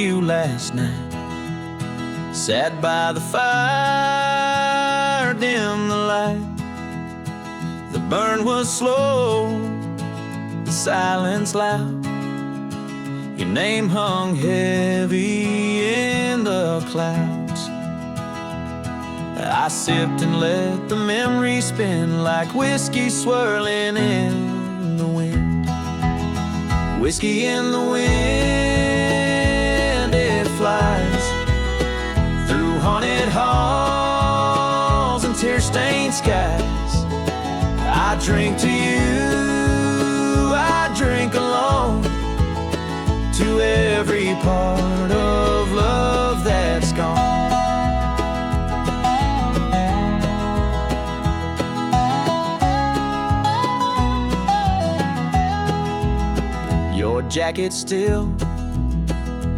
you last night. Sat by the fire, dim the light. The burn was slow, the silence loud. Your name hung heavy in the clouds. I sipped and let the memory spin like whiskey swirling in the wind. Whiskey in the wind, it flies through haunted halls and tear-stained skies. I drink to you, I drink alone, to every part of love that's gone. Your jacket still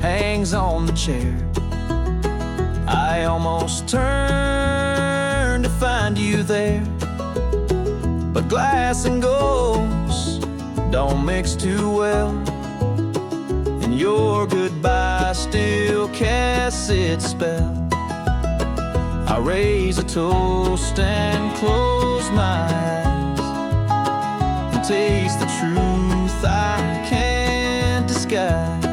hangs on the chair. I almost turned to find you there, but glass and ghosts don't mix too well, and your goodbye still casts its spell. I raise a toast and close my eyes and taste the truth I can't disguise.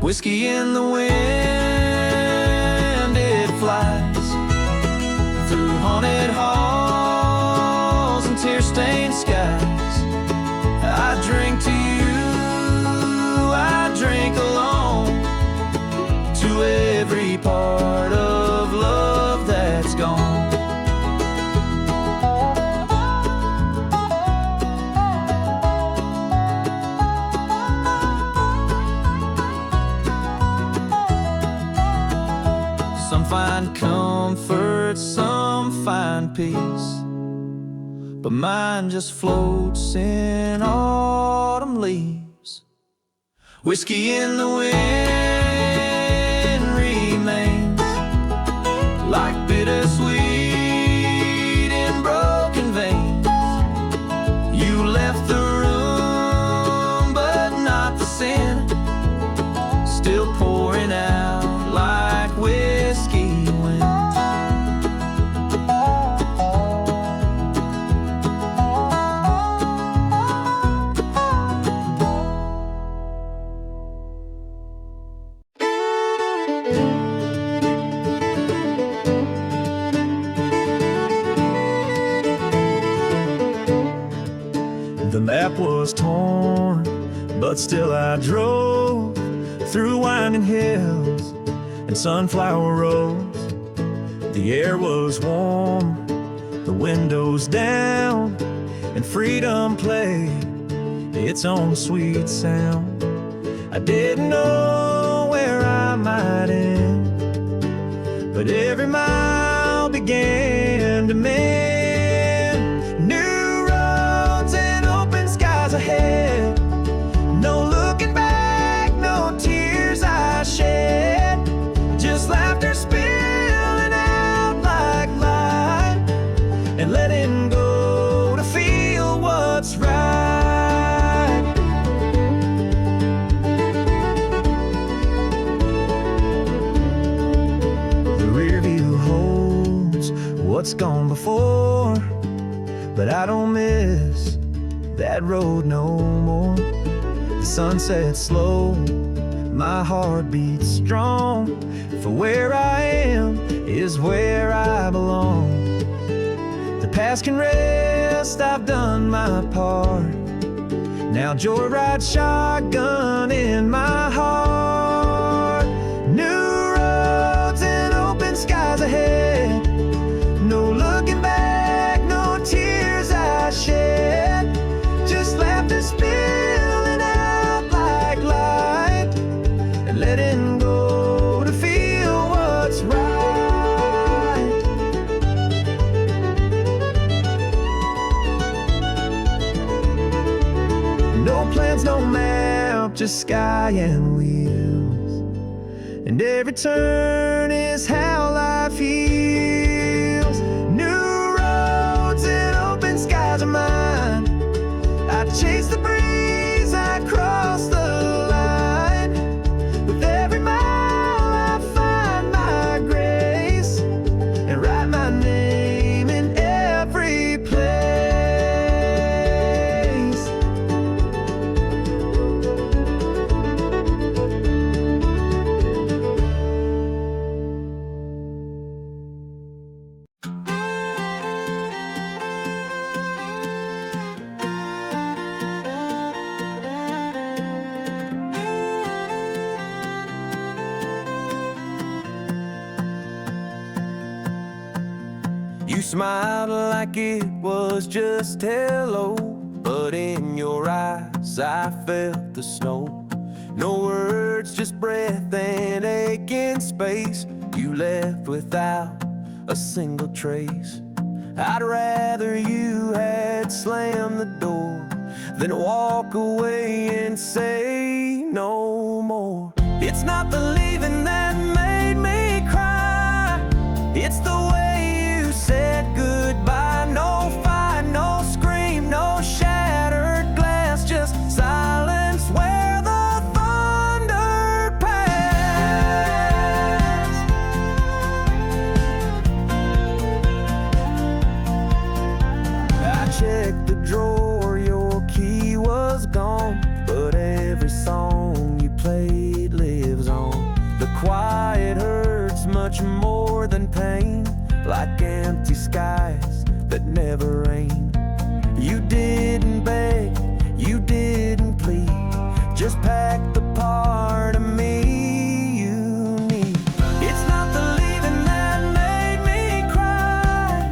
Whiskey in the wind, it flies through haunted halls and tear-stained skies. I drink to you, I drink alone, to every part of love that's gone. Some find comfort, some find peace, but mine just floats in autumn leaves. Whiskey in the wind remains like bittersweet in broken veins. You left the room, but not the sin, still pouring out like whiskey wind. The map was torn, but still I drove through winding hills and sunflower rows. The air was warm, the windows down, and freedom played its own sweet sound. I didn't know where I might end, but every mile began to mend. New roads and open skies ahead, no looking back, no tears I shed, just laughter spilling out like light, and letting go to feel what's right. The rear view holds what's gone before, but I don't miss that road no more. The sun sets slow, my heart beats strong, for where I am is where I belong. The past can rest, I've done my part. Now joyride shotgun in my heart. New roads and open skies ahead, no looking back, no tears I shed, just laughter spilling out like light, and letting go to feel what's right. No plans, no map, just sky and wheels, and every turn is how life feels. New roads and open skies are mine. I chase the breeze, I cross the line, with every You smiled like it was just hello, but in your eyes I felt the snow. No words, just breath and ache in space. You left without a single trace. I'd rather you had slammed the door than walk away and say no more. It's not the leaving that made me cry, it's the way you said goodbye. No fight, no scream, no shattered glass, just silence where the thunder passed. I checked the drawer, your key was gone, but every song you played lives on. The quiet hurts much more than pain, like empty skies that never rain. You didn't beg, you didn't plead, just pack the part of me you need. It's not the leaving that made me cry,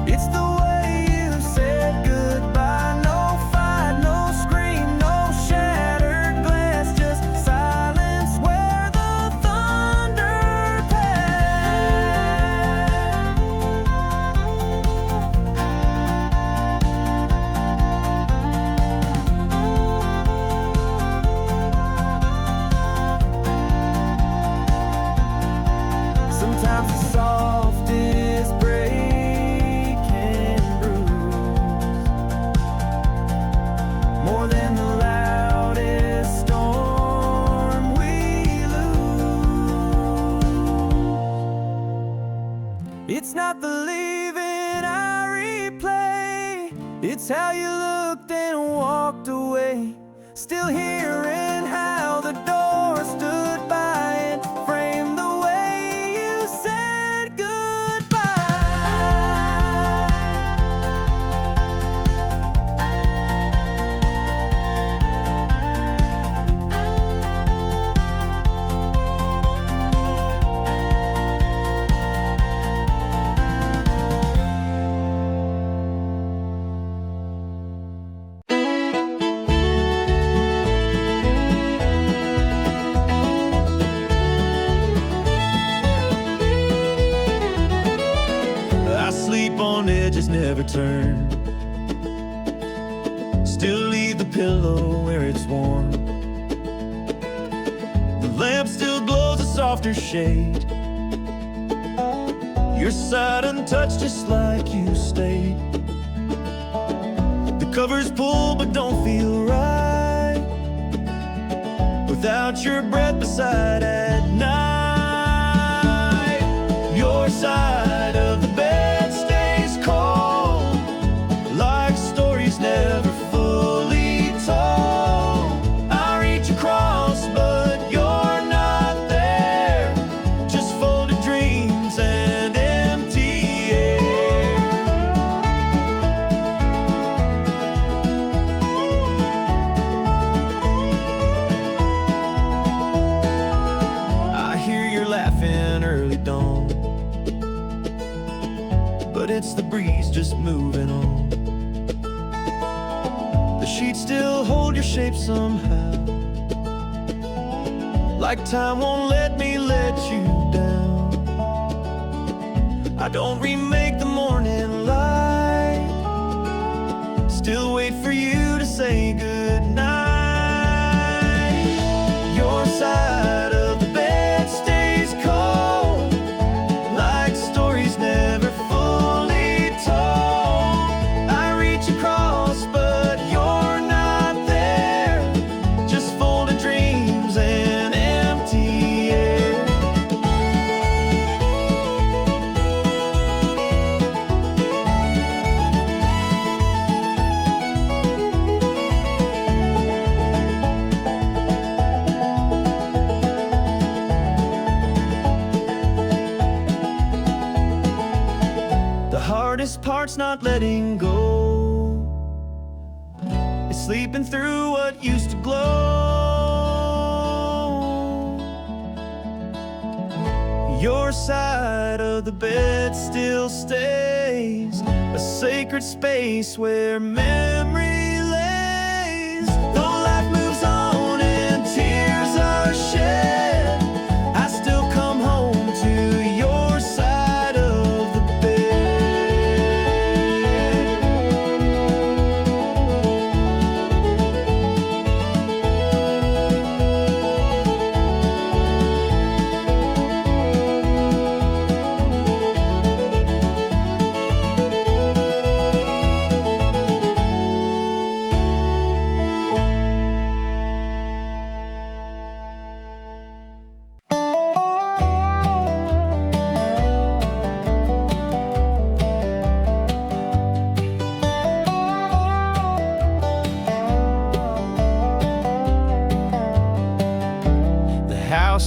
it's the way you said goodbye. No fight, no scream, no shattered glass, just silence where the thunder sometimes the softest break and bruise more than the loudest storm we lose. It's not the leaving I replay, it's how you looked and walked away. Still hearing how the door stood by and framed the way you said I sleep on edges, never turn. Still leave the pillow where it's warm. The lamp still glows a softer shade. Your side untouched just like you stayed. The covers pull but don't feel right without your breath beside at night. Your side of the bed stays cold, like stories never fully told. I reach across, but you're not there, just folded dreams and empty air. I hear you're laughing early dawn, but it's the breeze just moving on. The sheets still hold your shape somehow, like time won't let me let you down. I don't remake the morning light, still wait for you to say goodnight. Your side of the bed stays cold, like stories never fully told. I reach across, but you're not there, just folded dreams and empty air. The hardest part's not letting go, it's sleeping through what used to glow. Your side of the bed still stays a sacred space where memory lays. Though life moves on and tears are shed, I still come home to your side of the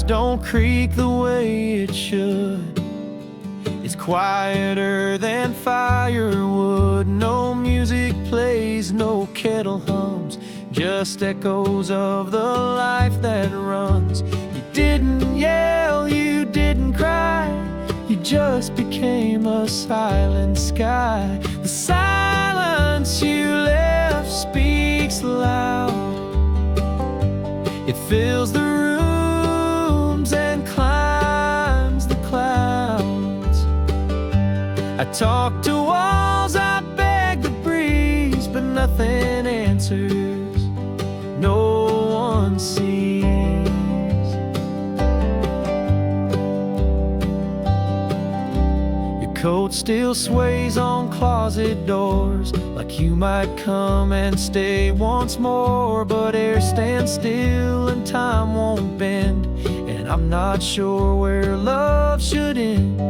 don't creak the way it should. It's quieter than firewood. No music plays, no kettle hums, just echoes of the life that runs. You didn't yell, you didn't cry, you just became a silent sky. The silence you left speaks loud. It fills the room and climbs the clouds. I talk to walls, I beg the breeze, but nothing answers, no one sees. Your coat still sways on closet doors, like you might come and stay once more. But air stands still and time won't bend, and I'm not sure where love should end.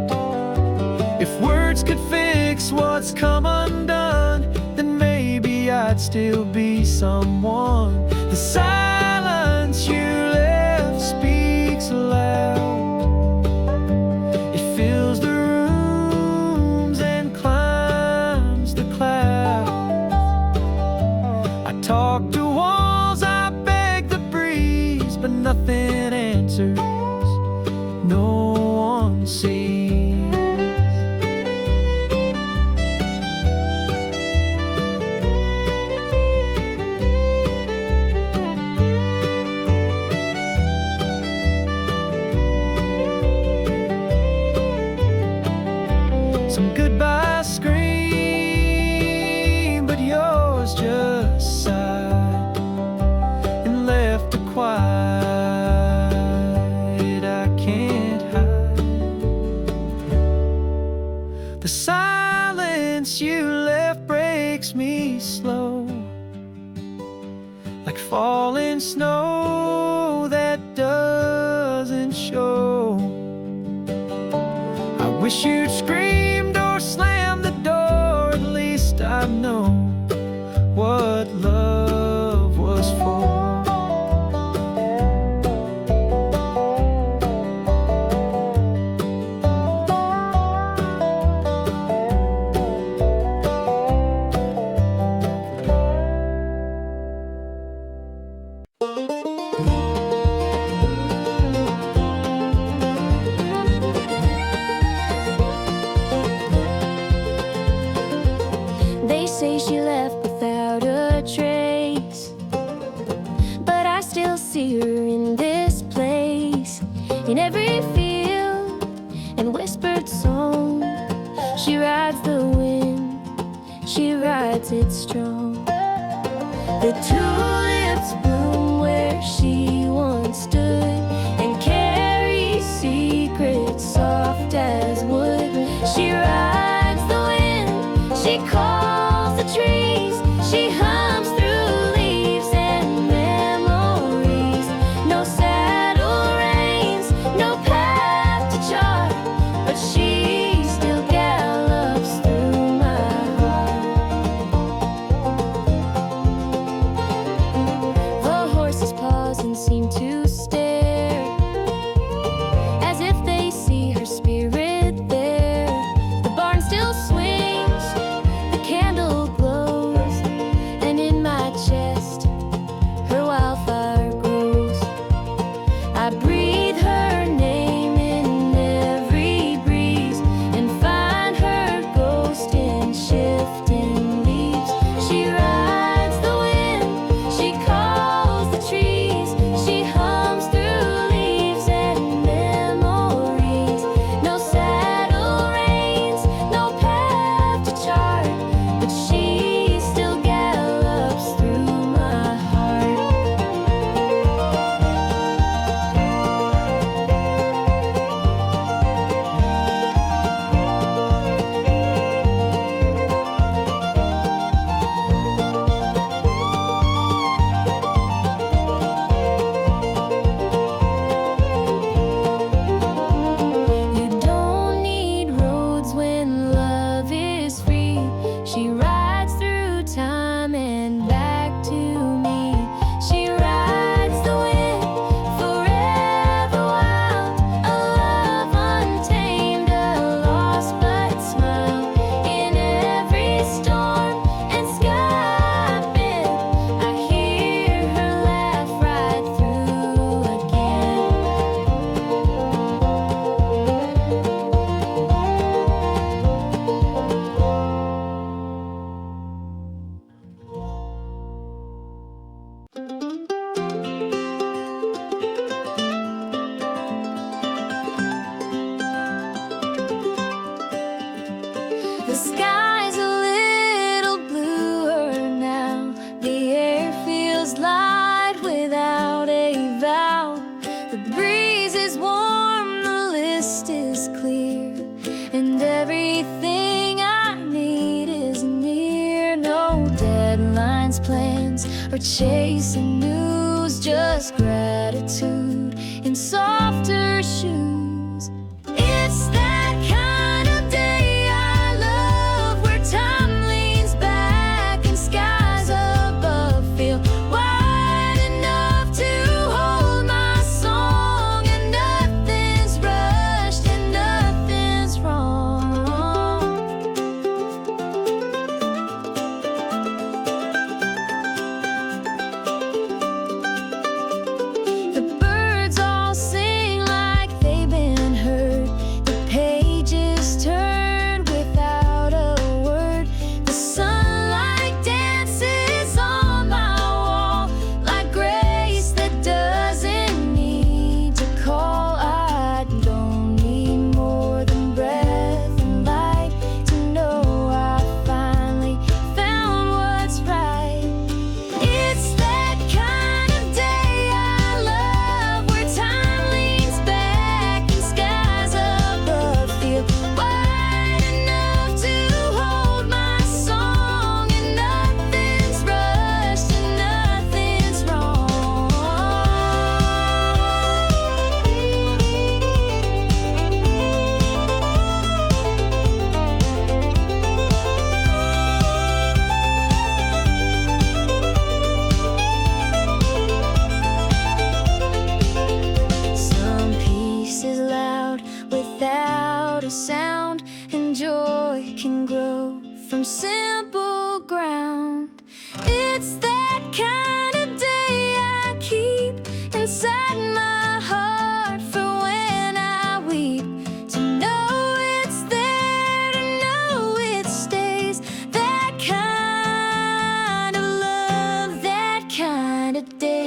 If words could fix what's come undone, then maybe I'd still be someone. The silence you left speaks aloud. It fills the rooms and climbs the clouds. I talk to walls, I beg the breeze, but nothing answers, no one sees. Some goodbyes scream, but yours just sighed and left a quiet I can't hide. The silence you left breaks me slow, like falling snow that doesn't show. I wish you'd screamed or slammed the door, at least I'd know what love was for. They say she left without a trace, but I still see her in this place. In every field and whispered song, she rides the wind, she rides it strong. The tulips bloom where she once stood and carry secrets soft as wood. She rides the wind, she calls the trees, she hums through leaves and memories. No saddle reins, no path to chart, but she still gallops through my heart. The sky's a little bluer now. The air feels light without a vow. The breeze is warm, the list is clear, and everything I need is near. No deadlines, plans, or chasing news, just gratitude in softer shoes. It's that kind of day I love, where time leans back and skies above feel wide enough to hold my song, and nothing's rushed and nothing's wrong. The birds all sing like they've been heard. The pages turn without a word. The sunlight dances on my wall like grace that doesn't need to call. I don't need more than breath and light to know I finally found what's right. It's that kind of day I love, where time leans back and skies above feel wide enough to hold my song, and nothing's rushed and nothing's wrong. Some peace is loud without a sound, and joy can grow from simple ground. It's that kind of day I keep inside my heart for when I weep, to know it's there, to know it stays. That kind of love, that kind of day.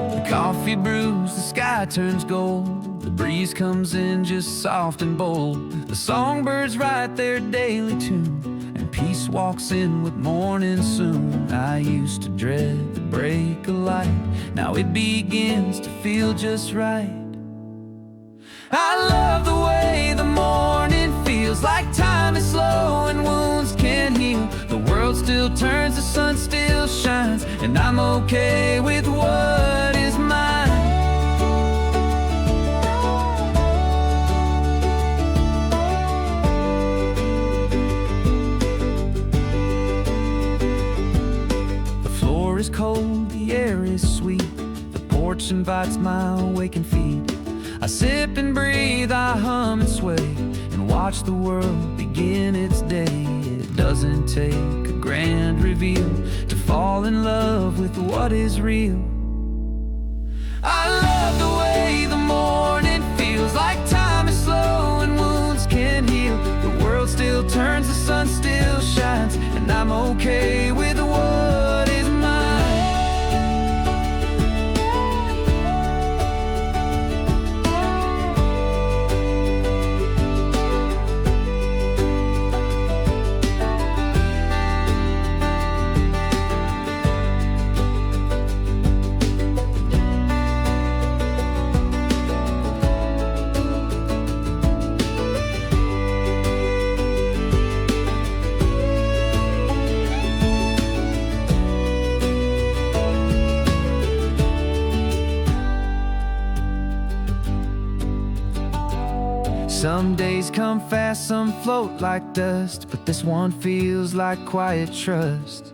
The coffee brews, the sky turns gold. The breeze comes in just soft and bold. The songbirds write their daily tune, and peace walks in with morning soon. I used to dread the break of light, now it begins to feel just right. I love the way the morning feels, like time is slow and wounds can heal. The world still turns, the sun still shines, and I'm okay with what is mine. The floor is cold, the air is sweet. The porch invites my awakened feet. I sip and breathe, I hum and sway, and watch the world begin its day. It doesn't take a grand reveal to fall in love with what is real. I love the way the morning feels, like time is slow and wounds can heal. The world still turns, the sun still shines, and I'm okay with what is mine. Some days come fast, some float like dust, but this one feels like quiet trust.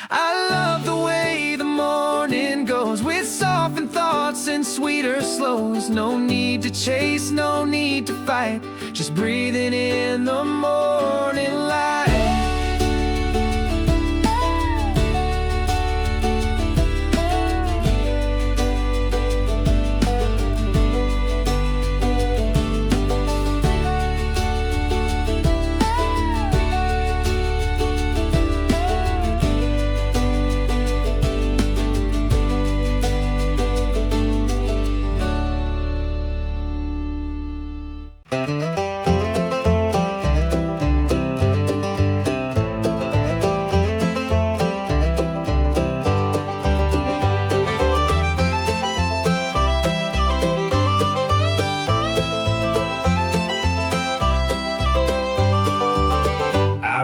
I love the way the morning goes, with softened thoughts and sweeter slows. No need to chase, no need to fight, just breathing in the morning light.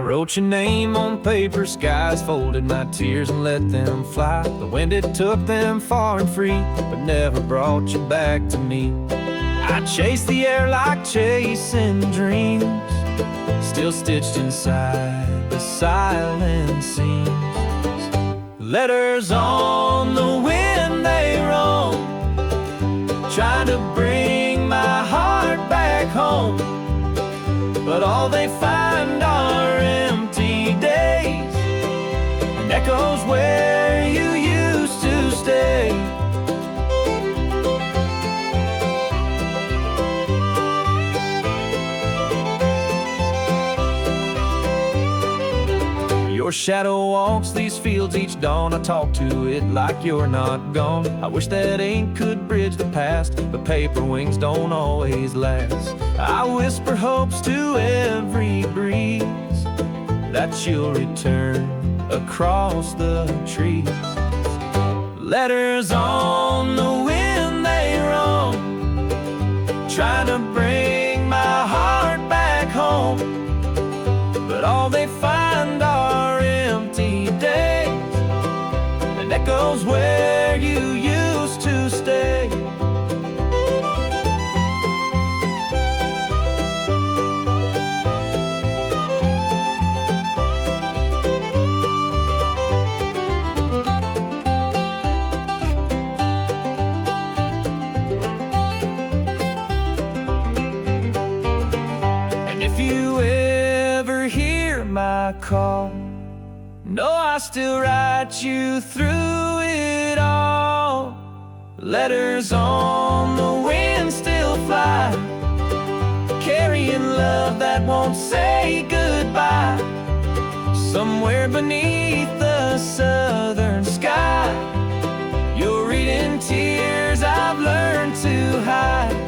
Wrote your name on paper, skies folded my tears and let them fly. The wind, it took them far and free, but never brought you back to me. I chased the air like chasing dreams, still stitched inside the silent seams. Letters on the wind, they roam, trying to bring my heart back home. But all they find are empty days and echoes where you used to stay. Your shadow walks these fields each dawn. I talk to it like you're not gone. I wish that ink could bridge the past, but paper wings don't always last. I whisper hopes to every breeze that you'll return across the trees. Letters on the wind, they roam, trying to bring my heart back home. But all they find are empty days and echoes where you used to stay. And if you ever hear my call, no, I still write you through it all. Letters on the wind still fly, carrying love that won't say goodbye. Somewhere beneath the southern sky, you're reading tears I've learned to hide.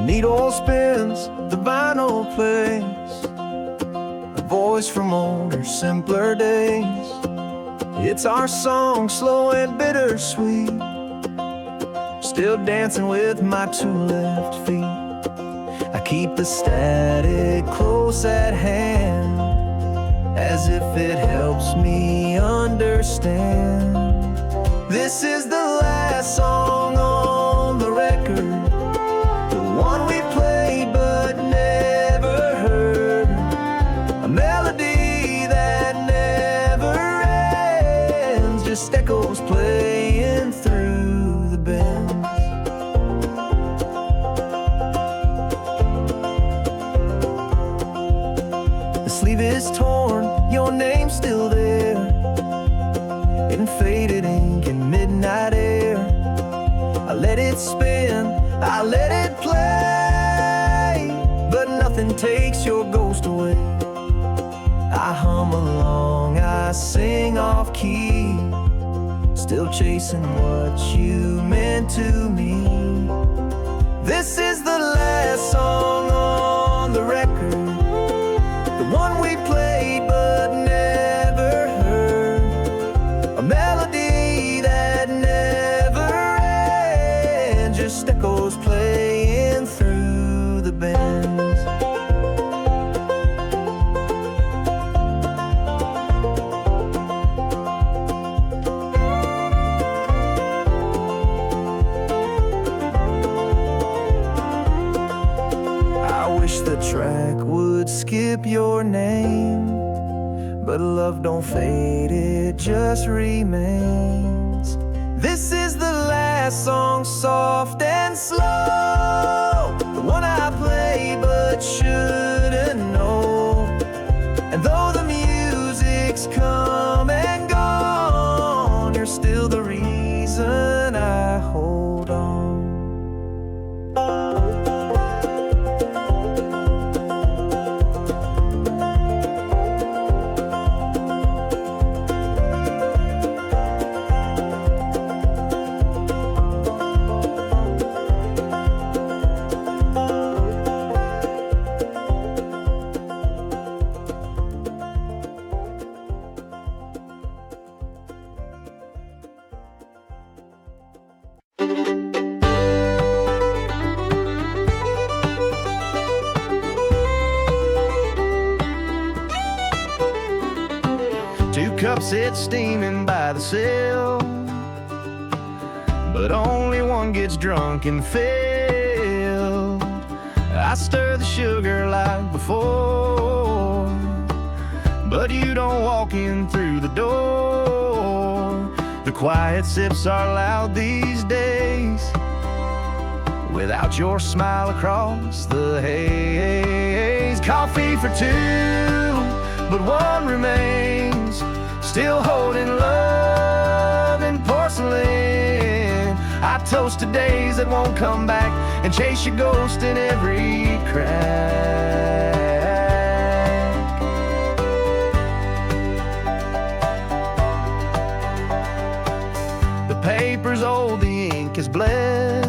Needle spins, the vinyl plays a voice from older, simpler days. It's our song, slow and bittersweet, still dancing with my two left feet. I keep the static close at hand, as if it helps me understand. This is the last song on the record, one we played but never heard, a melody that never ends, just echoes playing through the bends. The sleeve is torn, your name's still there, in faded ink and midnight air. I let it spin, I let it play, but nothing takes your ghost away. I hum along I sing off key, still chasing what you meant to me. This is the last song on the record, the one we played but never heard, a melody that never ends, just echoes playing through the bends. The track would skip your name, but love don't fade, it just remains. This is the last song, soft and slow, the one I play but shouldn't know. And though the music's come and gone, you're still the reason I hold on. Two cups sit steaming by the sill, but only one gets drunk and filled. I stir the sugar like before, but you don't walk in through the door. The quiet sips are loud these days, without your smile across the haze. Coffee for two, but one remains, still holding love in porcelain. I toast to days that won't come back and chase your ghost in every crack. The paper's old, the ink is bled,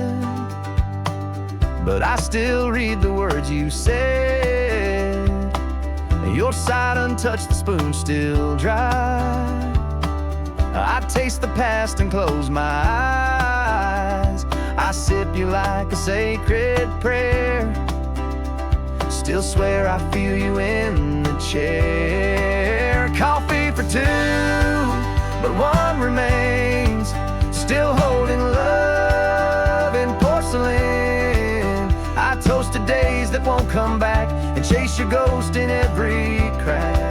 but I still read the words you said. Your side untouched, the spoon still dry. I taste the past and close my eyes. I sip you like a sacred prayer, still swear I feel you in the chair. Coffee for two, but one remains, still holding love in porcelain. I toast to days that won't come back and chase your ghost in every crack.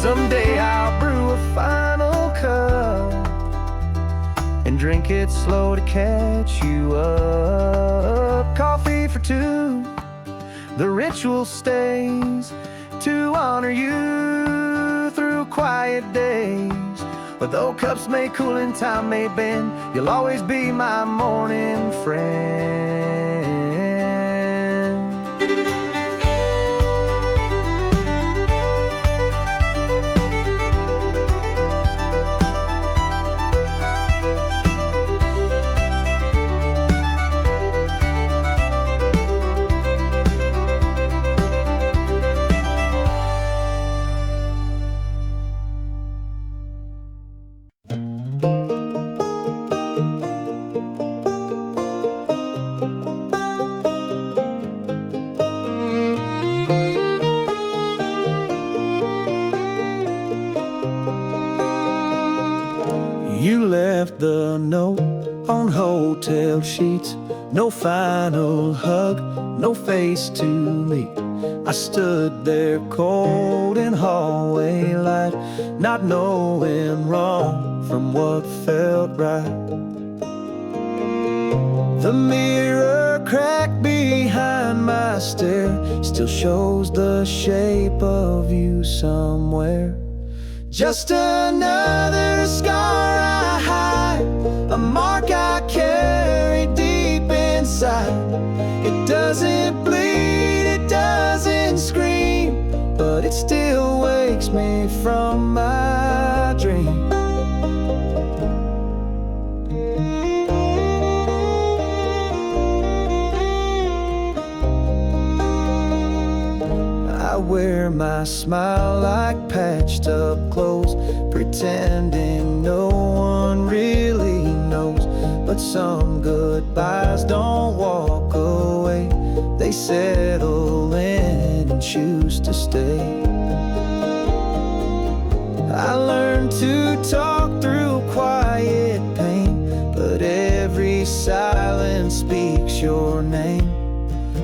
Someday I'll brew a final cup and drink it slow to catch you up. Coffee for two, the ritual stays to honor you through quiet days. But though cups may cool and time may bend, you'll always be my morning friend. You left the note on hotel sheets, no final hug, no face to meet. I stood there cold in hallway light, not knowing wrong from what felt right. The mirror crack behind my stare still shows the shape of you somewhere. Just another scar I hide, a mark I carry deep inside. It doesn't bleed, it doesn't scream, but it still wakes me from my dream. I wear my smile like patched up clothes, pretending no one really knows. But some goodbyes don't walk away, they settle in and choose to stay. I learned to talk through quiet pain, but every silence speaks your name.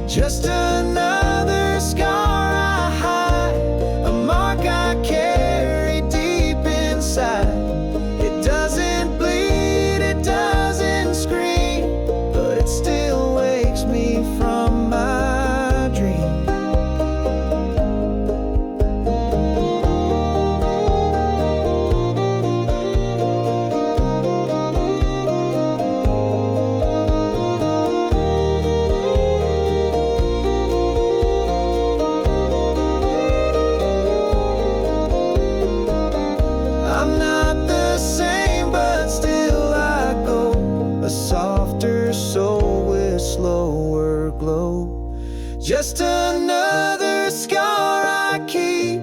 Just another scar I hide, a mark I carry deep inside. It doesn't bleed, it doesn't scream, but it still wakes me from my dream. I'm not the same, but still I go, a softer soul with slower glow. Just another scar I keep,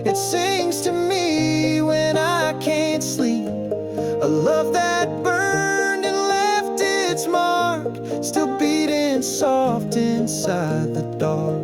it sings to me when I can't sleep. A love that burned and left its mark, still beating soft inside the dark.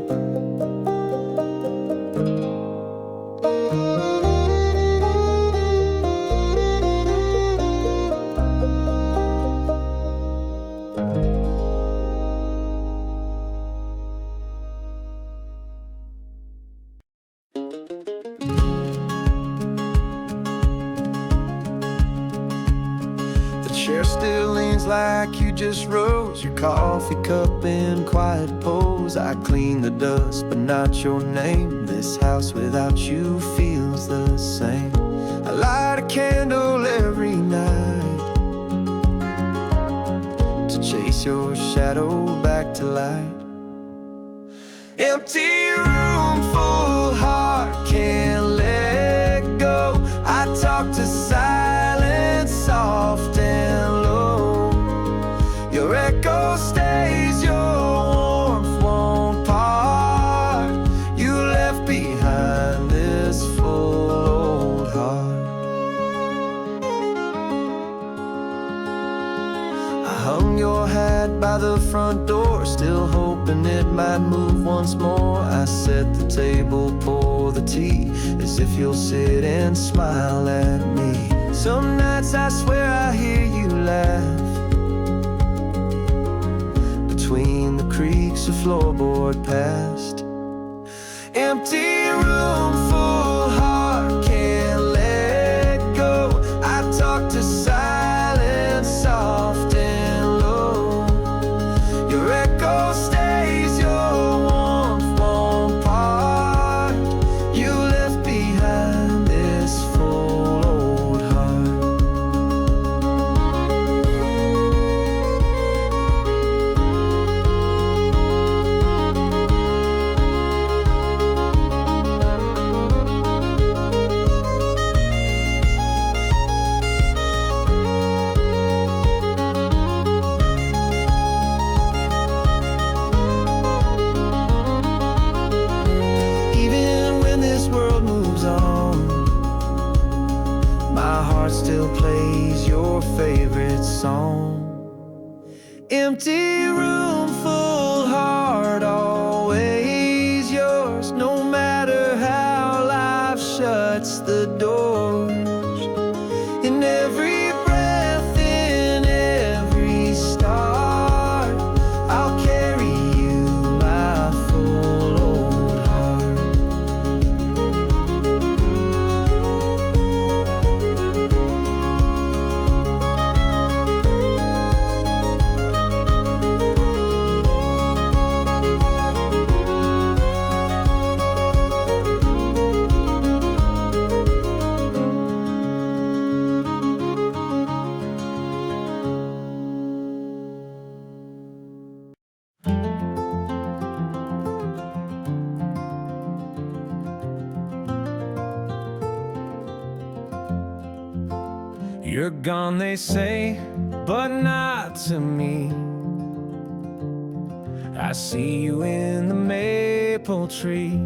The chair still leans like you just rose, your coffee cup in quiet pose. I clean the dust, but not your name. This house without you feels the same. I light a candle every night to chase your shadow back to light. Empty room, full heart, can't let go. I talk to silence, soft and low. Your echo stays, your warmth won't part. You left behind this full old heart. I hung your hat by the front door, still hoping it might move once more. I set the table, pour the tea, as if you'll sit and smile at me. Some nights I swear I hear you laugh between the creaks of floorboard past. Empty room, full heart, can't let go. I talk to silence, soft and low. Your echo stays, your warmth won't part. You left behind this full old heart. Even when this world moves on, my heart still plays your favorite song. Empty room, full heart, always yours. No matter how life shuts the doors. In every breath, in every start, I'll carry you, my full old heart. You're gone, they say, but not to me. I see you in the maple tree.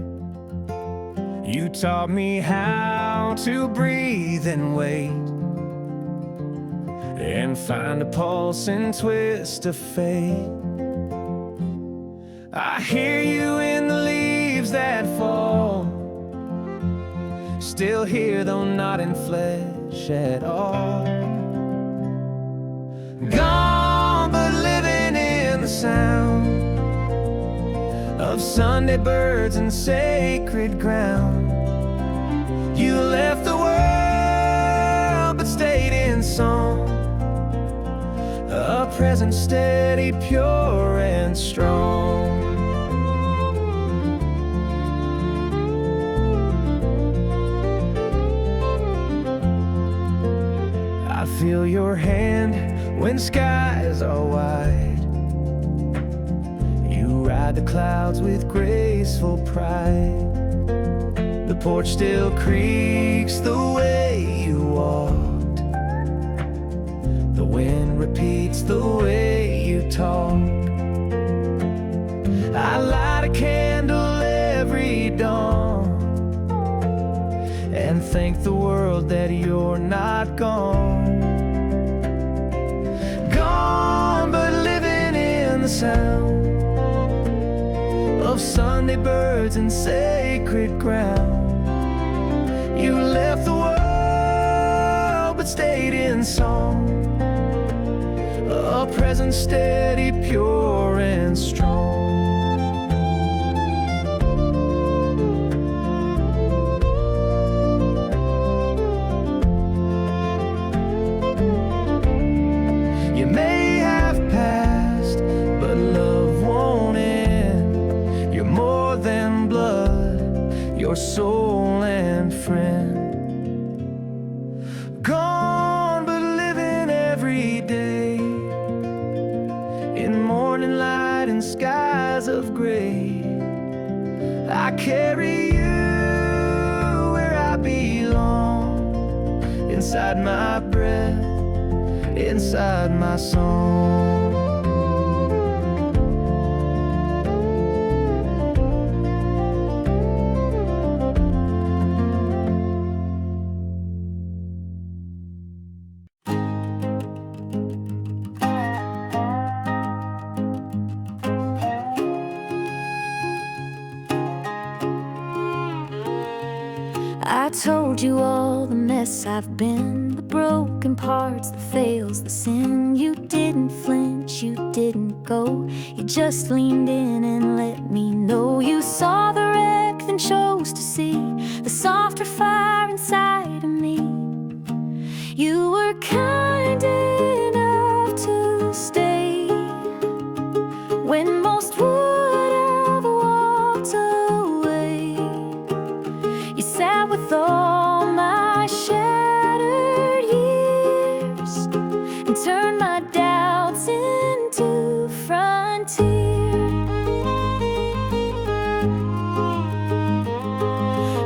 You taught me how to breathe and wait, and find a pulse and twist of fate. I hear you in the leaves that fall, still here though not in flesh at all. Gone but living in the sound of Sunday birds and sacred ground. You left the world but stayed in song, a presence steady, pure and strong. I feel your hand when skies are wide. You ride the clouds with graceful pride. The porch still creaks the way you walked. The wind repeats the way you talk. I light a candle every dawn and thank the world that you're not gone. Gone but living in the sound of Sunday birds and sacred ground. You left the world but stayed in song, a presence steady, pure and strong. You may have passed, but love won't end. You're more than blood, your soul and friend. Gone but living every day in morning light and skies of gray. I carry you where I belong, inside my breath, inside my song. I told you all the mess I've been, the broken parts, the fails, the sin. You didn't flinch, you didn't go. You just leaned in and let me know. You saw the wreck, then chose to see the softer fire inside of me. You were kind enough to stay when most would have walked away. You sat with all my shattered years and turned my doubts into frontier.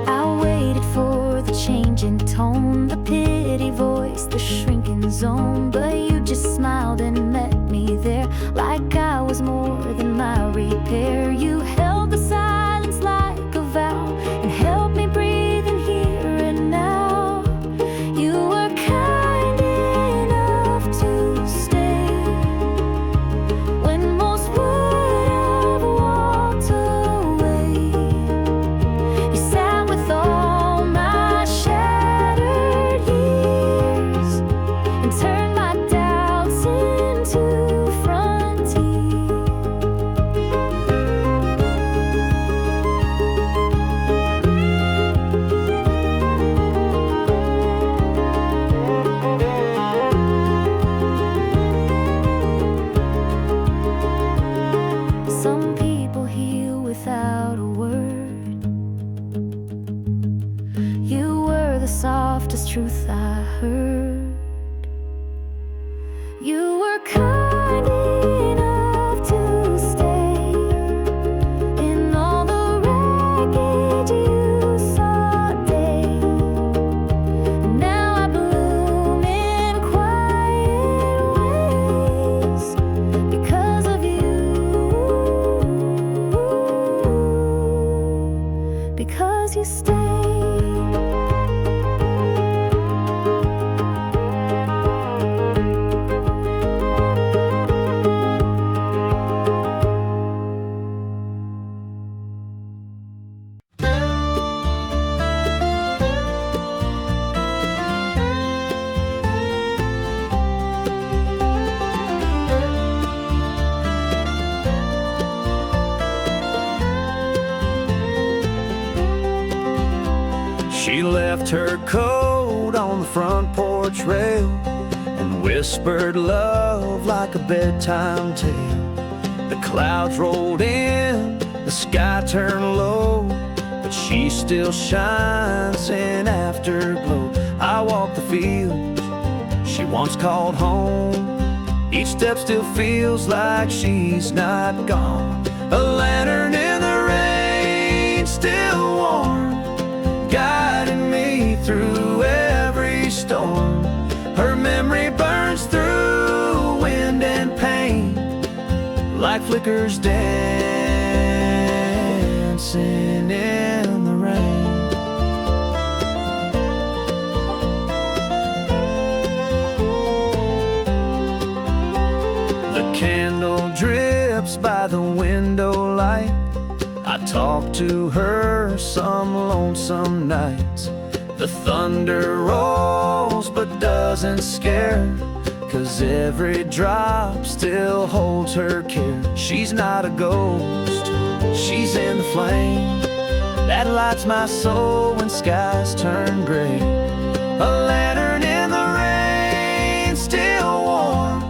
I waited for the change in tone, the pity voice, the shrinking zone, but you just smiled and met me there like I was more than my repair. You held the silence like a vow and helped me breathe in here and now. You were kind enough to stay when most would have walked away. You sat with all my shattered years and turned my doubts into frontier. Some people heal without a word. You were the softest truth I heard. You were kind enough to stay in all the wreckage you saw day. Now I bloom in because you stayed. She left her coat on the front porch rail and whispered love like a bedtime tale. The clouds rolled in, the sky turned low, but she still shines in afterglow. I walk the fields she once called home. Each step still feels like she's not gone. A lantern in the rain, still warm, guiding me through every storm. Her memory burns through wind and pain, like flickers dancing in the rain. The candle drips by the window light. I talk to her some lonesome nights. The thunder rolls but doesn't scare, 'cause every drop still holds her care. She's not a ghost, she's in the flame that lights my soul when skies turn gray. A lantern in the rain, still warm,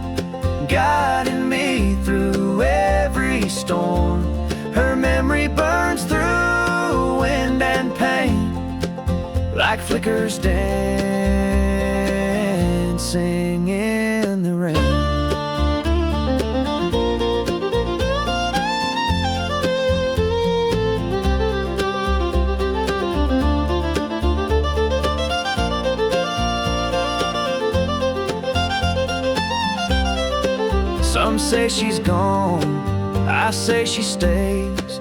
guiding me through every storm. Her memory burns through wind and pain, like flickers dancing in the rain. Some say she's gone, I say she stays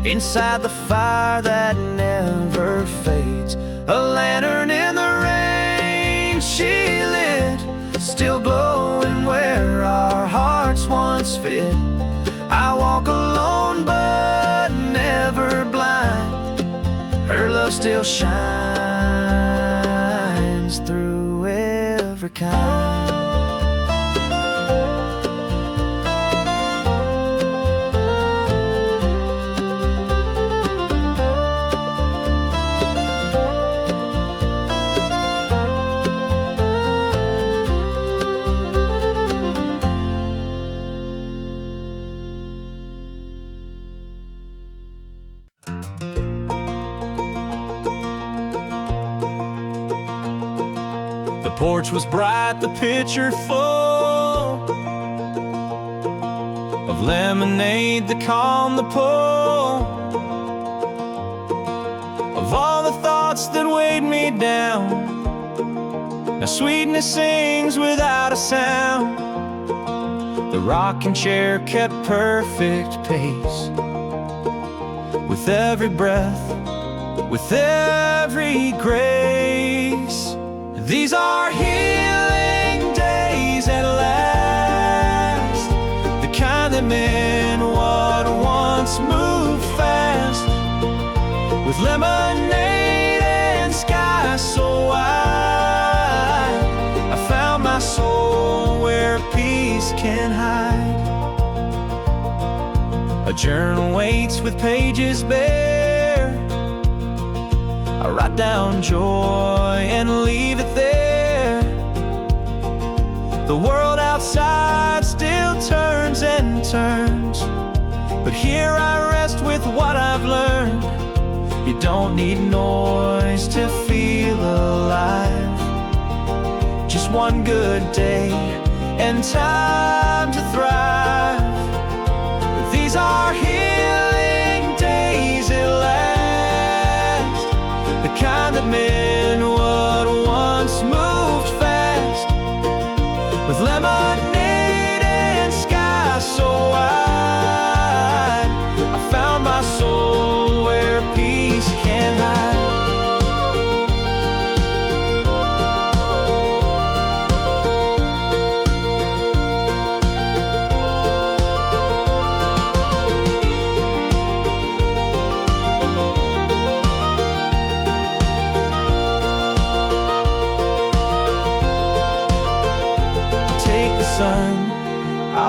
inside the fire that never fades. A lantern in the rain she lit, still glowing where our hearts once fit. I walk alone but never blind. Her love still shines through every kind. The porch was bright, the pitcher full of lemonade that calmed the pull of all the thoughts that weighed me down. Now sweetness sings without a sound. The rocking chair kept perfect pace with every breath, with every grace. These are healing days at last, the kind that meant what once moved fast. With lemonade and sky so wide, I found my soul where peace can hide. A journal waits with pages bare. I write down joy and leave it there. The world outside still turns and turns, but here I rest with what I've learned. You don't need noise to feel alive. Just one good day and time to thrive. These are healing days at last, the kind that meant what once moved fast. With lemonade and sky so wide, I found my soul where peace can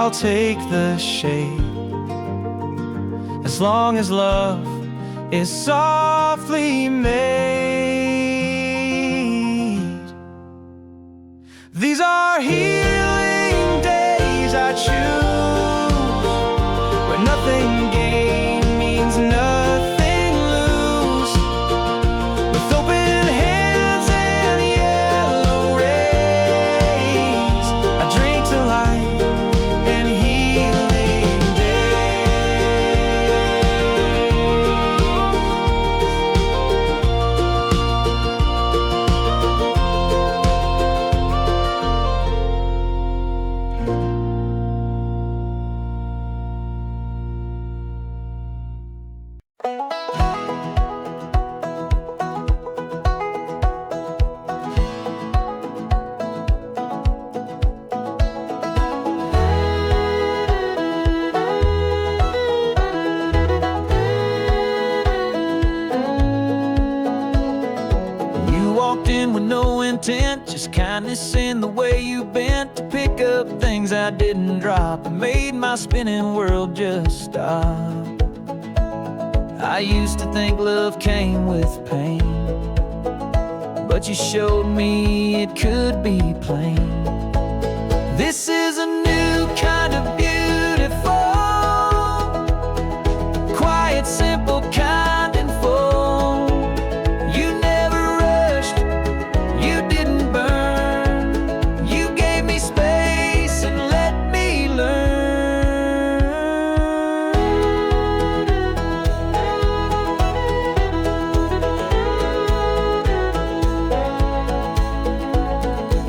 I'll take the shade, as long as love is softly made. These are healing days I choose, where nothing gained means nothing lose. With open hands and yellow rays, I drink to life and healing with no intent, just kindness in the way you bent to pick up things I didn't drop, and made my spinning world just stop. I used to think love came with pain, but you showed me it could be plain. This is a new kind of beautiful, quiet, simple, kind and full. You never rushed, you didn't burn. You gave me space and let me learn.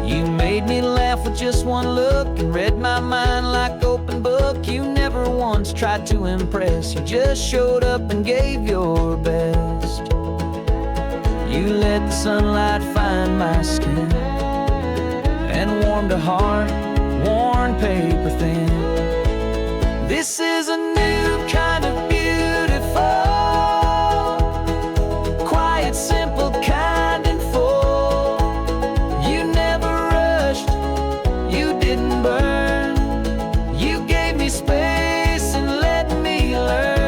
You made me laugh with just one look and read my mind like open book. You never once tried to impress, you just showed up and gave your best. You let the sunlight find my skin and warmed a heart worn paper thin. This is a new kind of beautiful, quiet, simple, kind and full. You never rushed, you didn't burn. You gave me space and let me learn.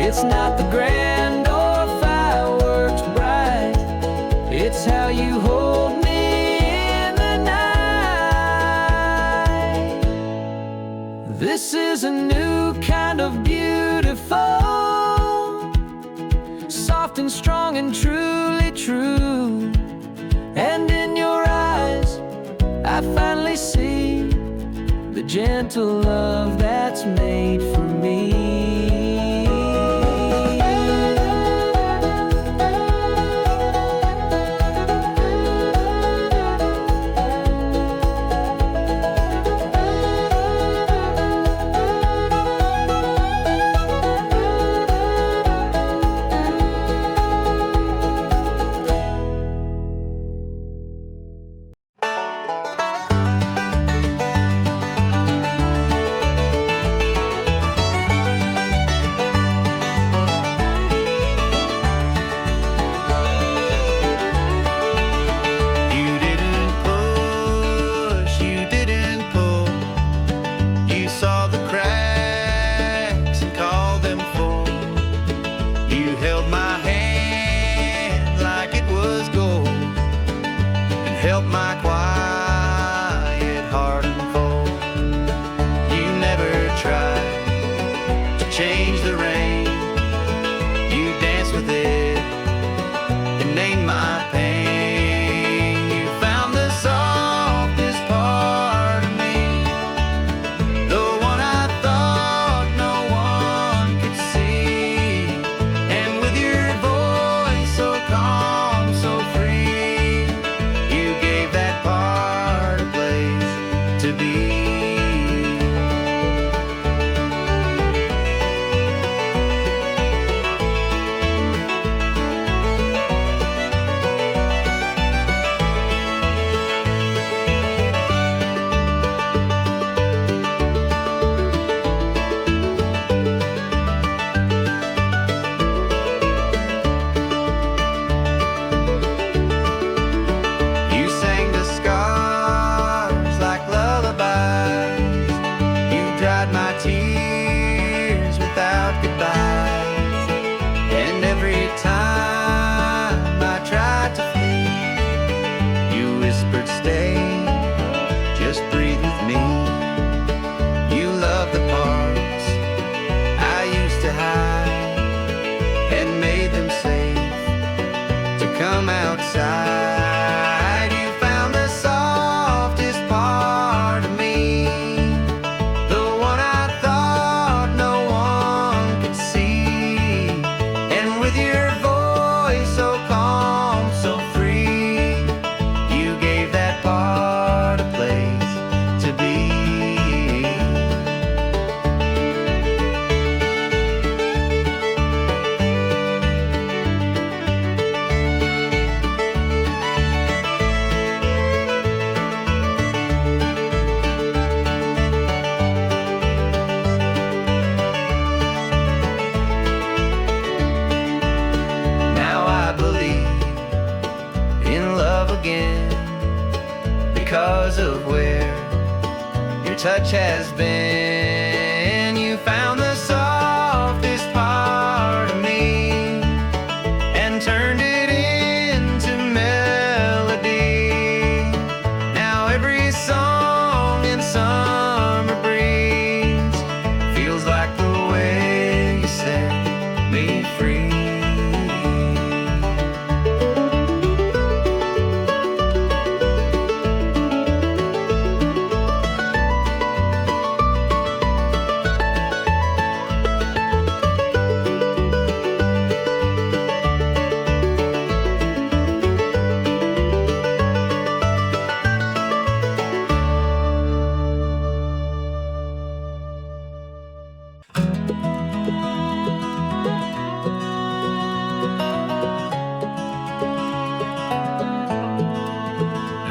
It's not the grand or fireworks bright, it's how you hold me in the night. This is a new kind of beautiful, soft and strong and truly true. And in your eyes I finally see the gentle love that's made for me. touch has been. You found the softest part of me and turned it into melody. Now every song in summer breeze feels like the way you set me free.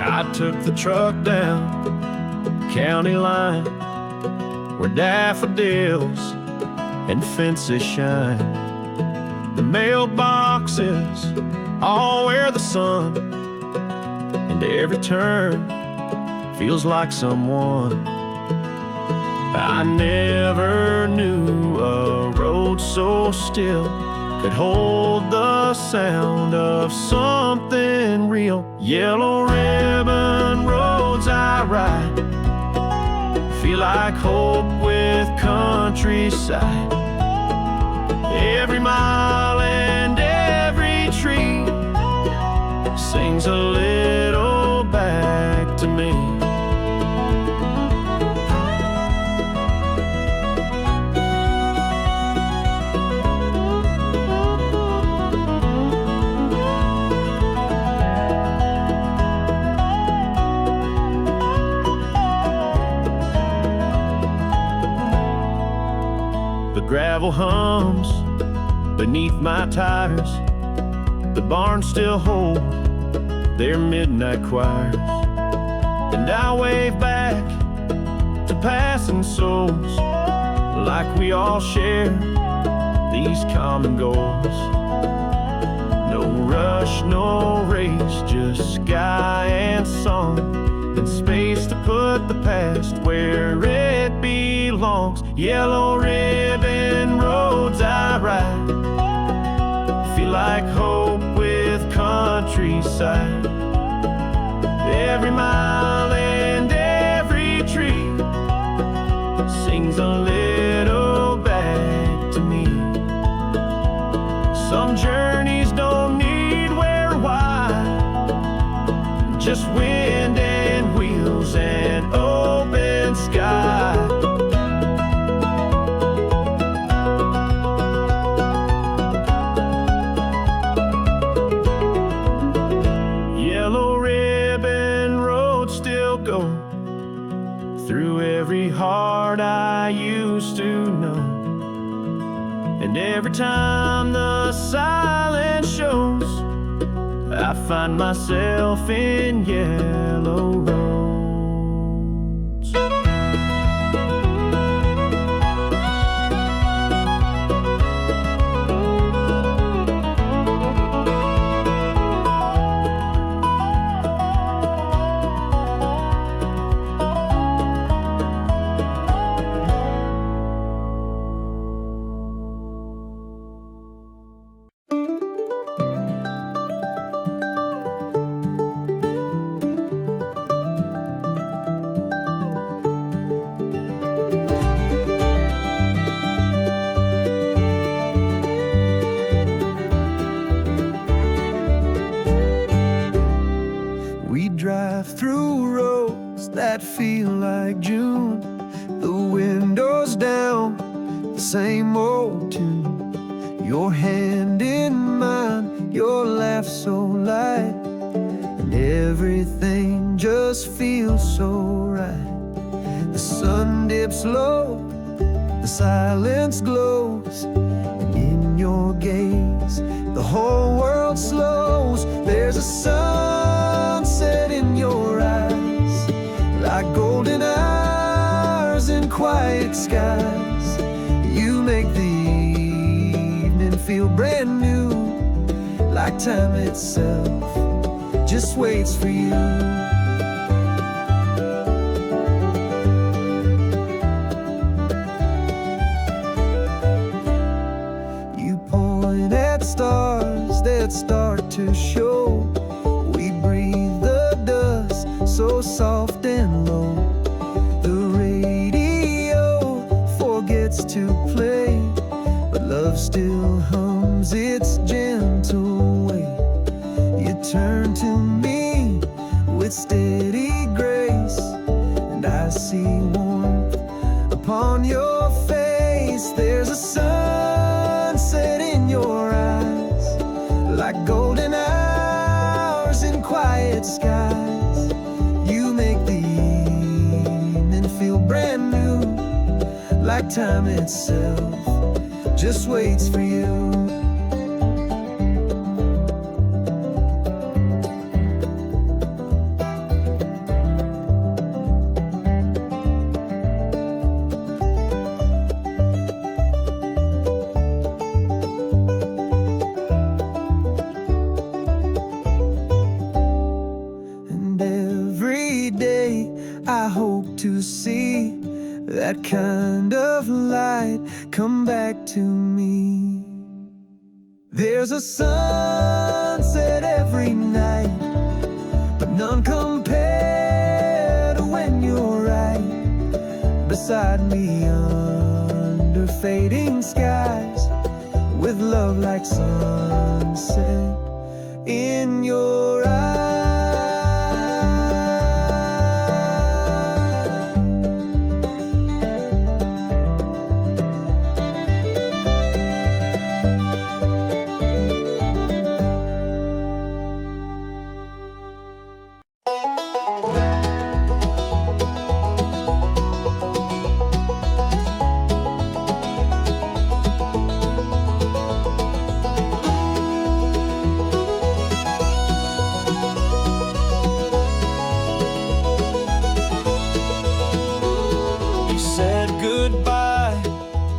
I took the truck down county line where daffodils and fences shine. The mailboxes all where the sun, and every turn feels like someone. I never knew a road so still could hold the sound of something real. Yellow ribbon roads I ride feel like hope with countryside. Every mile and every tree sings a little back to me. The gravel hums beneath my tires. The barns still hold their midnight choirs, and I wave back to passing souls like we all share these common goals. No rush, no race, just sky and song, and space to put the past where it belongs. Yellow ribbon roads I ride feel like hope with countryside. Every mile and every tree sings a little back to me. Some journeys don't need where or why, just wind and wheels and open sky. Yellow ribbon roads still go through every heart I used to know, and every time the silence shows, I find myself in yellow roads. We drive through roads that feel like June. The windows down, the same old tune. Your hand in mine, your laugh so light, and everything just feels so right. The sun dips low, the silence glows, and in your gaze, the whole world slows. There's a sunset in your eyes, like golden hours in quiet skies. You make the evening feel brand new, like time itself just waits for you. to show. We breathe the dust so soft and low. The radio forgets to play, but love still hums its gentle way. You turn to me with steady grace, and I see warmth upon your face. There's a sunset in your eyes, like golden hours in quiet skies. You make the evening feel brand new, like time itself just waits for you. I hope to see that kind of light come back to me. There's a sunset every night, but none compare to when you're right beside me under fading skies, with love like sunset in your eyes. Goodbye,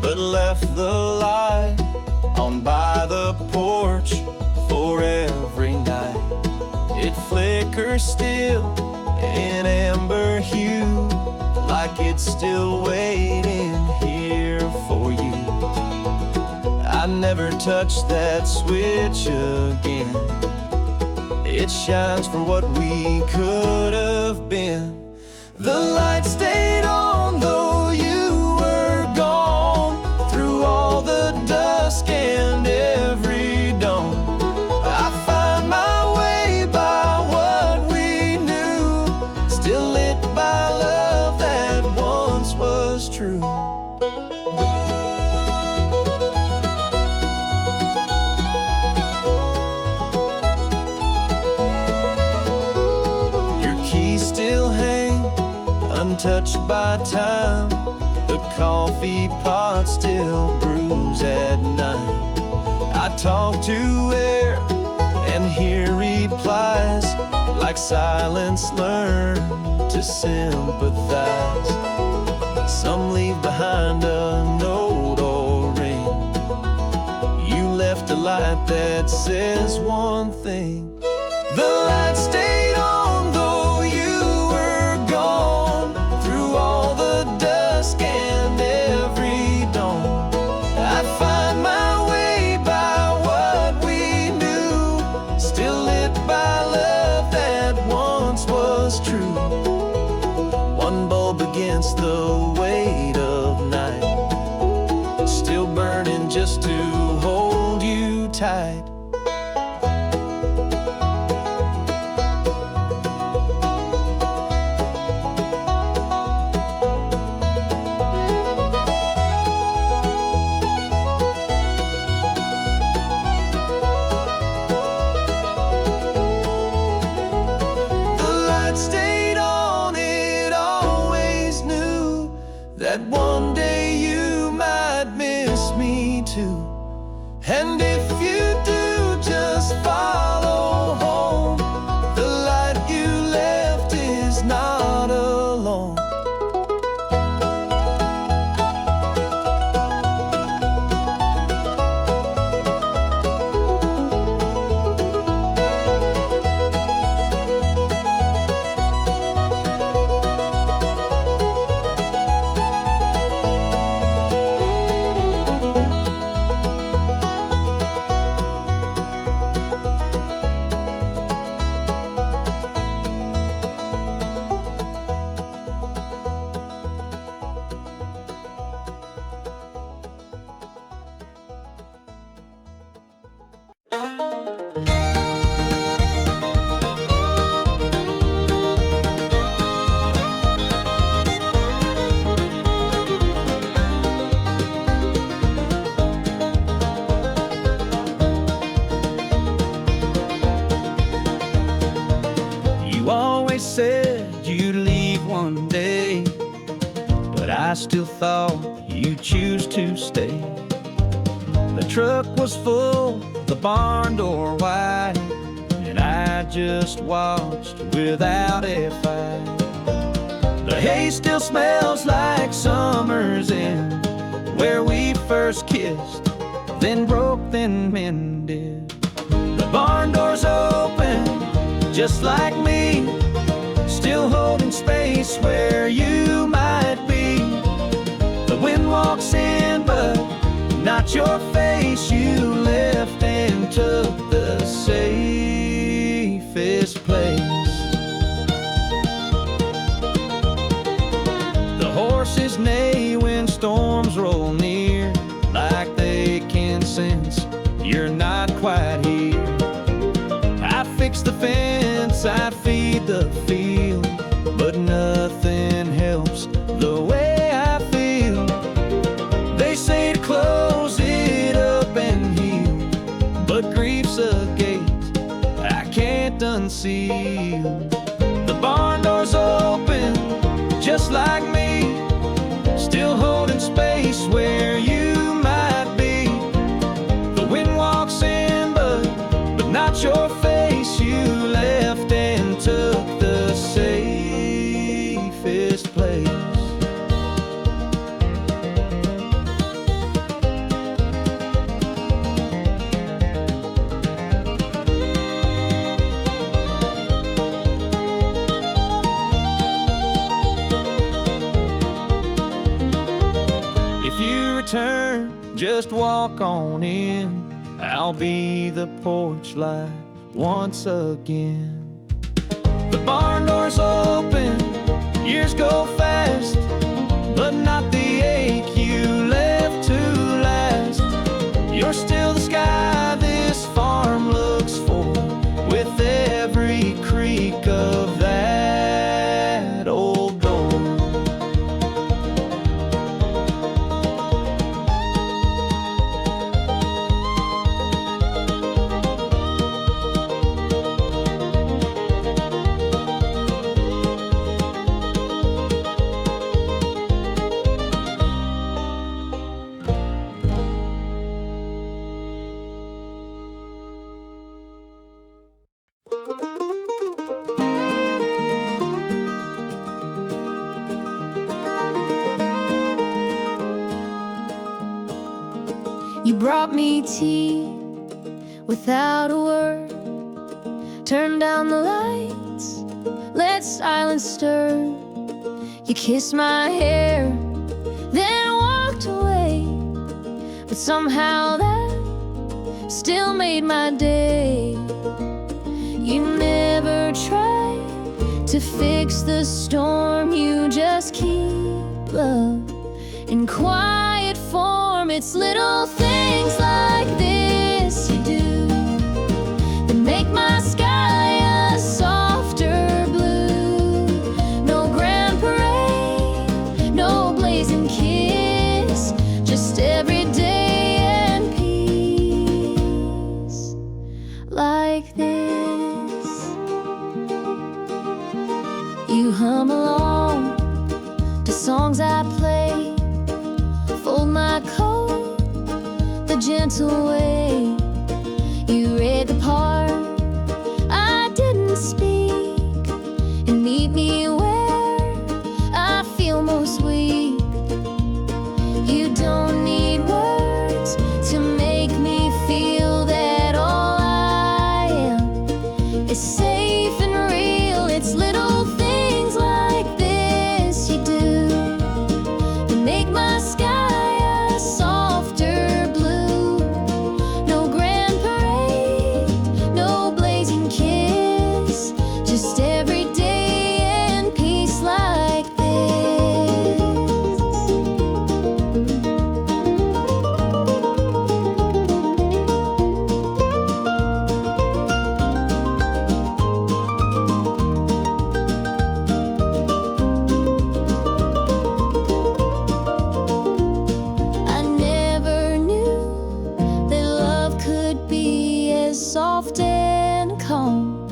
but left the light on by the porch for every night. It flickers still in amber hue, like it's still waiting here for you. I never touch that switch again. It shines for what we could have been. The light stayed on though you were gone, through all the dusk and every dawn. I find my way by what we knew, still lit by love that once was true. Your keys still hang untouched by time. The coffee pot still brews at night. I talk to air and hear replies, like silence learn to sympathize. Some leave behind a note or ring. You left a light that says one thing. The light stayed on though you were gone, through all the dusk and every dawn. I'd find my way by what we knew, still lit by love that once was true. One bulb against the weight of night, still burning just to hold you tight. I still thought you'd choose to stay. The truck was full, the barn door wide, and I just watched without a fight. The hay still smells like summer's end, where we first kissed, then broke, then mended. The barn door's open, just like me, still holding space where you might be. The wind walks in, but not your face. You left and took the safest place. The horses neigh when storms roll near, like they can sense you're not quite here. I fix the fence, I feed the field, but nothing helps the way I feel. They say to close it up and heal, but grief's a gate I can't unseal. The barn door's open, just like me, still holding space where you might be. The wind walks in, but not your face. You left and took the safest place. If you return, just walk on in. I'll be the porch light once again. The barn door's open, years go fast, but not the ache you left to last. You're still the sky this farm looks for, with every creak of that old door. You brought me tea without a word. Turned down the lights, let silence stir. You kissed my hair, then walked away, but somehow that still made my day. You never tried to fix the storm, you just keep love in quiet form. It's little things like this you do that make my sky a softer blue. No grand parade, no blazing kiss, just everyday and peace like this. You hum along to songs I play, fold my coat the gentle way. You read the part I didn't speak and meet me where I feel most weak. You don't need words to make me feel that all I am is safe and real. It's little things like this you do that make my sky a softer blue. No grand parade, no blazing kiss, just every day and peace like this. I never knew that love could be as soft and calm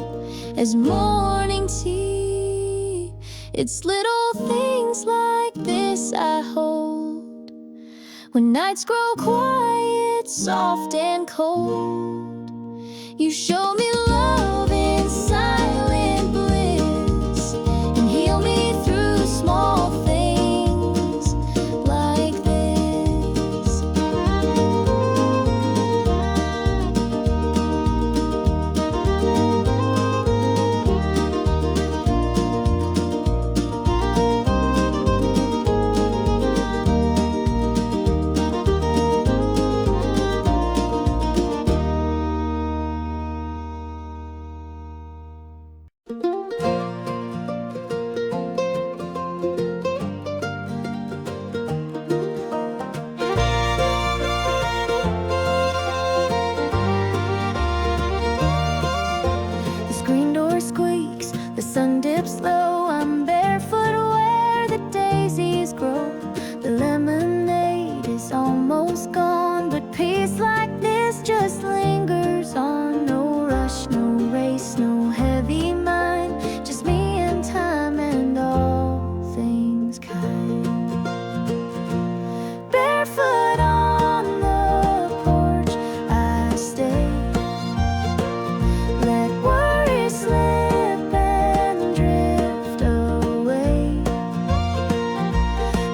as morning tea. It's little things like this kiss I hold. When nights grow quiet, soft and cold, you show me love in silent bliss and heal me through small things like this. The screen door squeaks, the sun dips low. I'm barefoot where the daisies grow. The lemonade is almost gone, but peace like this just lingers on. No rush, no race, no heavy mind, just me and time and all things kind. Barefoot on the porch I stay. Let worry slip and drift away.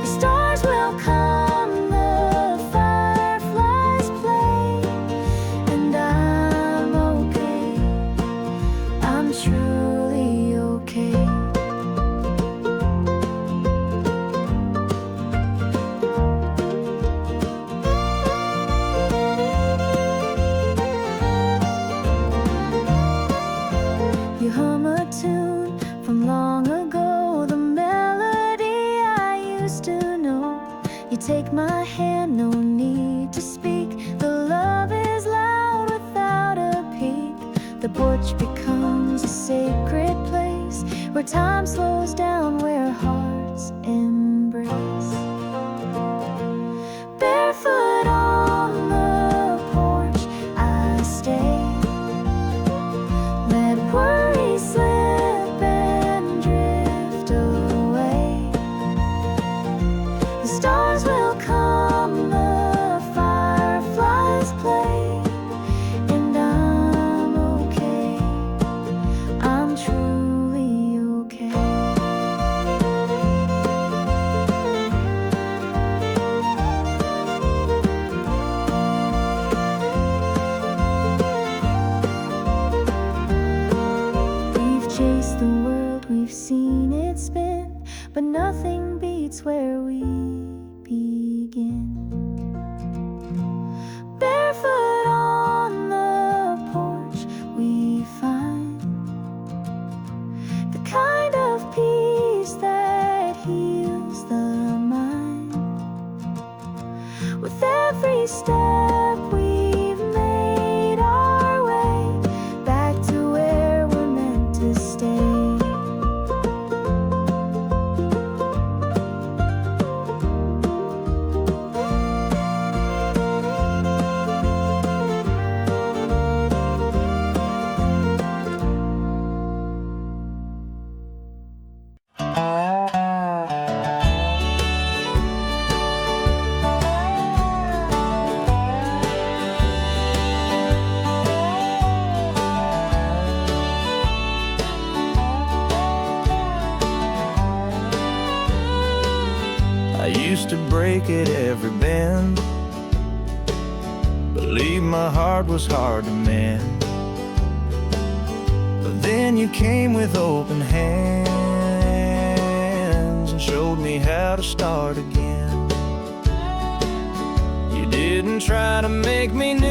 The stars will come, the fireflies play, and I'm okay. I'm truly okay. You hum a tune from long ago, the melody I used to know. You take my hand, no need to speak. The love is loud without a peak. The porch becomes a sacred place where time slows down, where hearts embrace. Barefoot on the porch I stay. Let worry slip and drift away. The stars will come, the fireflies play, and I'm okay. I'm truly okay. We've chased the world, we've seen it spin, but nothing beats where we begin. Barefoot on the porch we find the kind of peace that heals the mind. With every step we've made our way back to where we're meant to stay. I used to break at every bend, believe my heart was hard to mend. But then you came with open hands and showed me how to start again. You didn't try to make me new,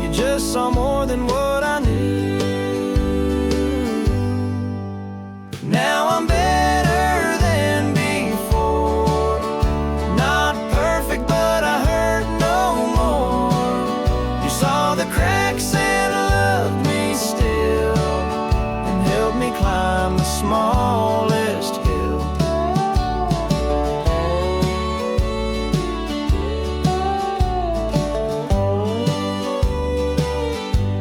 you just saw more than what I knew. Now I'm better than before, not perfect but I hurt no more. You saw the cracks and loved me still, and helped me climb the smallest hill.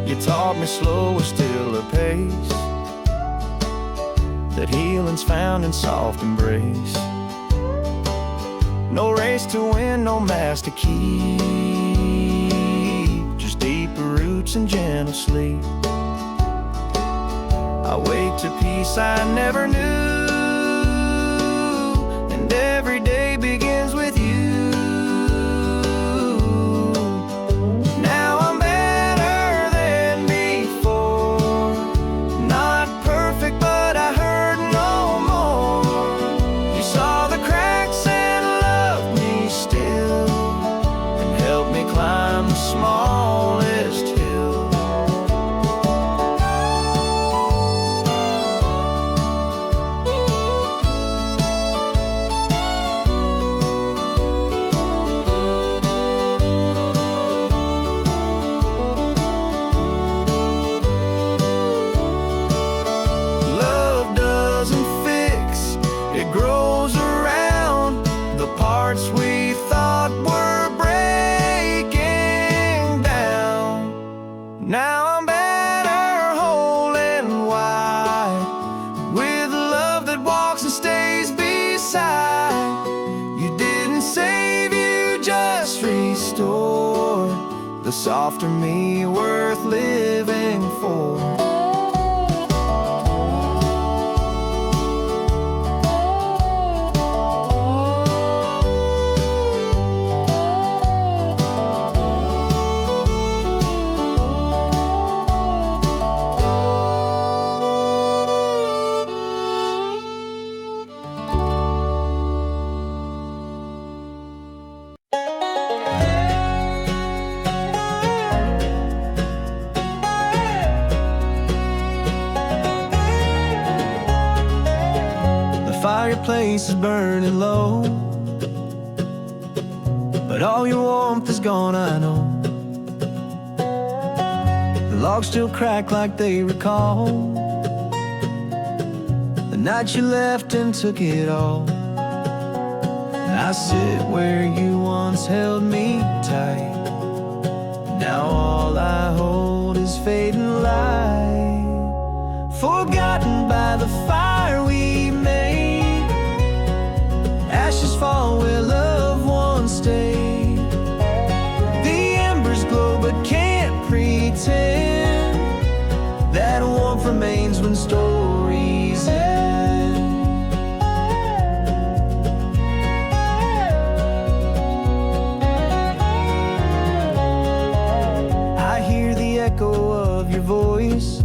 You taught me slow was still a pace, that healing's found in soft embrace. No race to win, no mask to keep, just deeper roots and gentle sleep. I wake to peace I never knew, and every day begins with you. Now I'm better than before, not perfect but I hurt no more. You saw the cracks and loved me still, and helped me climb the smallest hill. Love doesn't fix, it grows around the parts we thought were breaking down. Now I'm better whole and wide, with love that walks and stays beside. You didn't save, you just restored the softer me worth living for. The fireplace is burning low, but all your warmth is gone, I know. The logs still crack like they recall the night you left and took it all. I sit where you once held me tight. Now all I hold is fading light, forgotten by the fire we made. Ashes fall where love once stayed. The embers glow but can't pretend that warmth remains when stories end. I hear the echo of your voice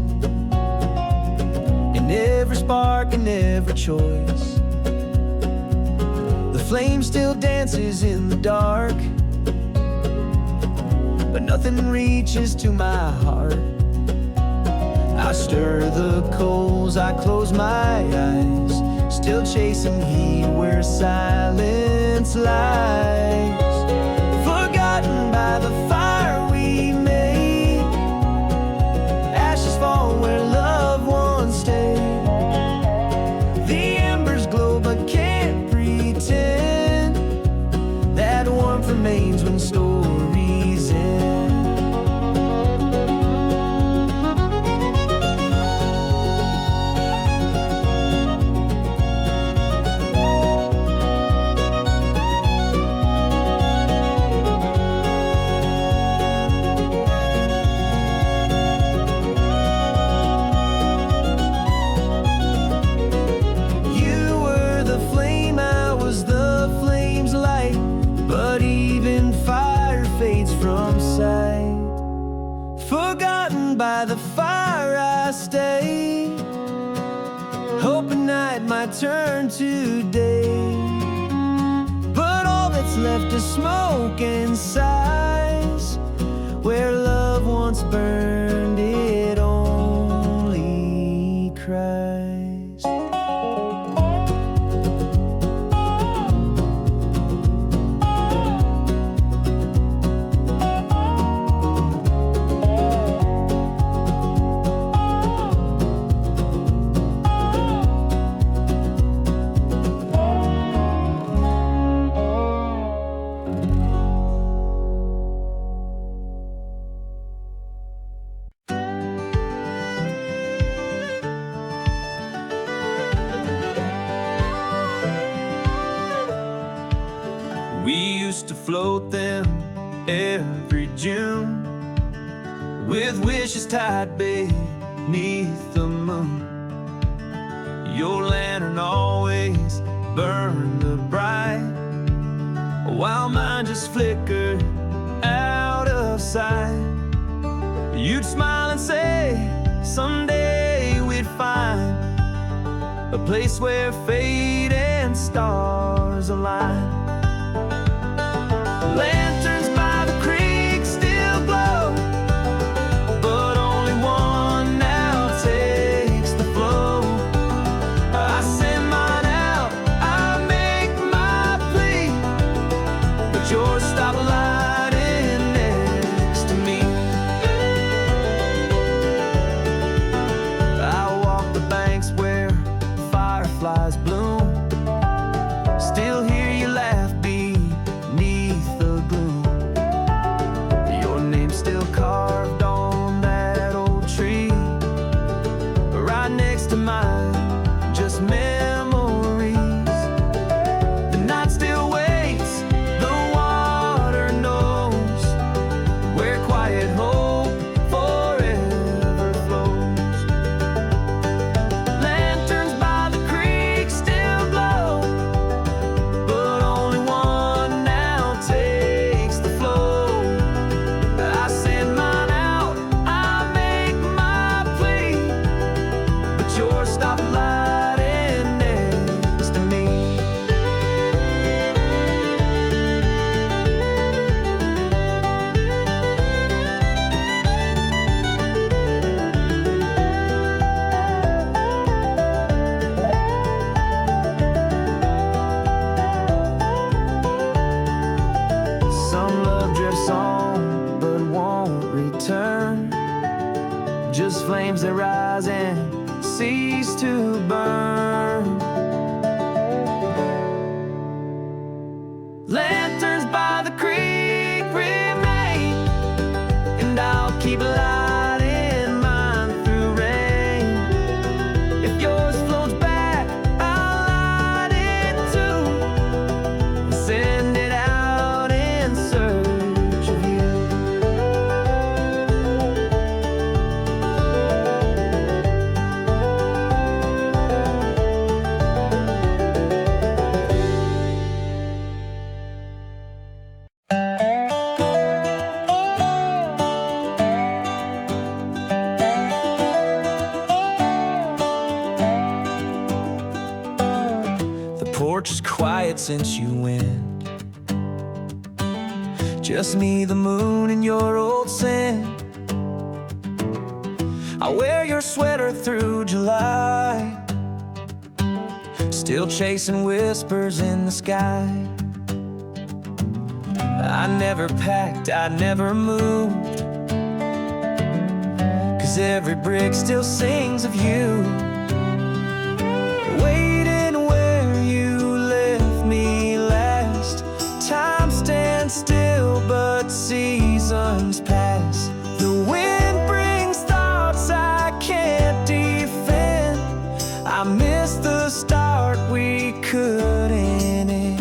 in every spark and every choice. The flame still dances in the dark, but nothing reaches to my heart. I stir the coals, I close my eyes, still chasing heat where silence lies. Forgotten by the fire we made. Ashes fall where love once stayed. The embers glow but can't pretend that warmth remains when stories end. You were the flame, I was the flame's light, but even fire fades from sight. Forgotten by the fire I stay, hoping night might turn to day. But all that's left is smoke and sighs. Where love once burned, it only cries. to float them every June, with wishes tied beneath the moon. Your lantern always burned bright, while mine just flickered out of sight. You'd smile and say, someday we'd find a place where fate and stars align. Lanterns by the creek still glow, but only one now takes the flow. I send mine out, I make my plea, but yours stop lighting next to me. I walk the banks where fireflies bloom, still hear you laugh beneath the gloom. Your name's still carved on that old tree, right next to mine, just memories. The night still waits, the water knows where quiet hope forever flows. Lanterns by the creek still glow, but only one now takes the flow. I send mine out, I make my plea, but yours stop lighting next to me. Some love drifts on but won't return, just flames that rise and cease to burn. Lanterns by the creek remain, and I'll keep lighting mine through rain. If yours floats back, I'll light it too, and send it out in search of you. The porch is quiet since you went, just me, the moon, and your old scent. I wear your sweater through July, still chasing whispers in the sky. I never packed, I never moved, 'cause every brick still sings of you. Waiting where you left me last. Time stands still, but seasons pass. The wind brings thoughts I can't defend. I miss the start we couldn't end.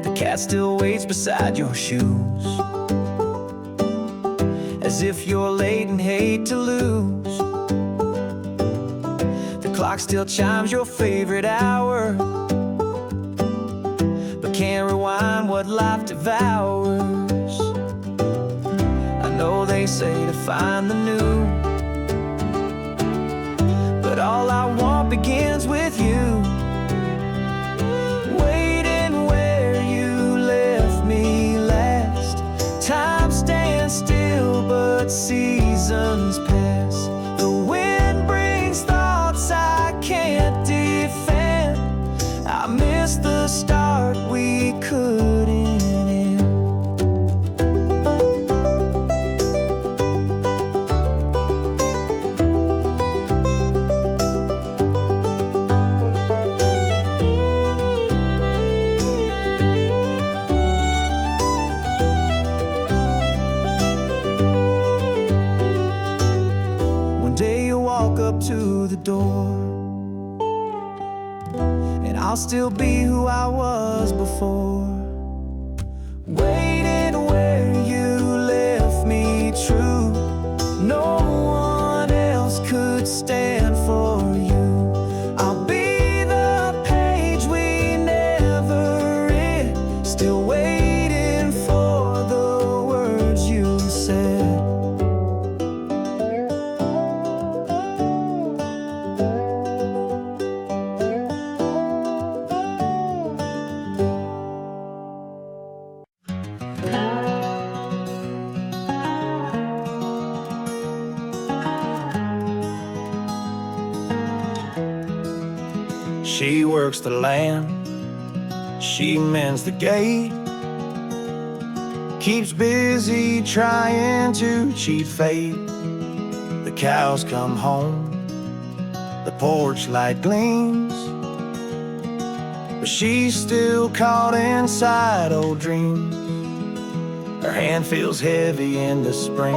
The cat still waits beside your shoes, as if you're late and hate to lose. The clock still chimes your favorite hour, but can't rewind what life devours. I know they say to find the new, but all I want begins with you. Waiting where you left me last. Time stands still, but seasons pass. The wind brings thoughts I can't defend. I miss the start we couldn't end. I'll still be who I was before. Waiting where you left me true. No one else could stand for you. I'll be the page we never read, still waiting for the words you said. She works the land, she mends the gate, keeps busy trying to cheat fate. The cows come home, the porch light gleams, but she's still caught inside old dreams. Her hand feels heavy in the spring,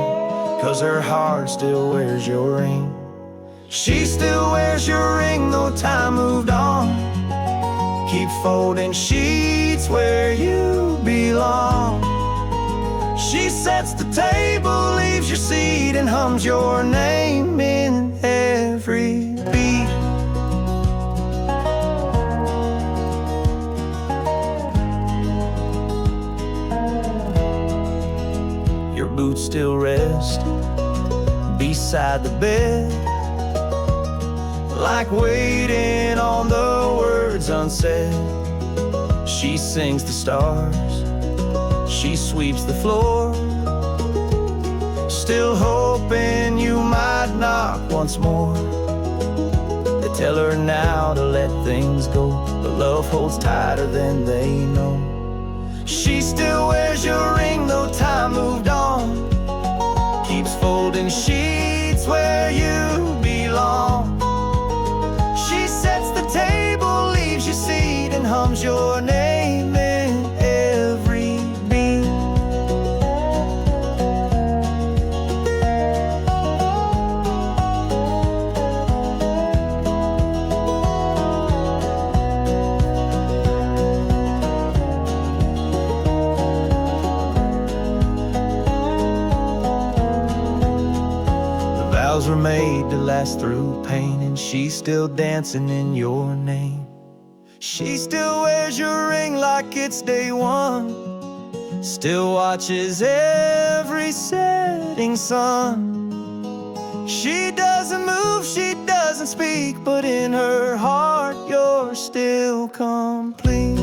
'cause her heart still wears your ring. She still wears your ring, though time moved on. Keep folding sheets where you belong. She sets the table, leaves your seat, and hums your name in every beat. Your boots still rest beside the bed, like waiting on the words unsaid. She sings the stars, she sweeps the floor, still hoping you might knock once more. They tell her now to let things go, but love holds tighter than they know. She still wears your ring, though time moved on. Keeps folding sheets where you belong. Table, leaves your seat, and hums your name in every beat. The vows were made to last through pain, and she's still dancing in your name. She still wears your ring like it's day one, still watches every setting sun. She doesn't move, she doesn't speak, but in her heart you're still complete.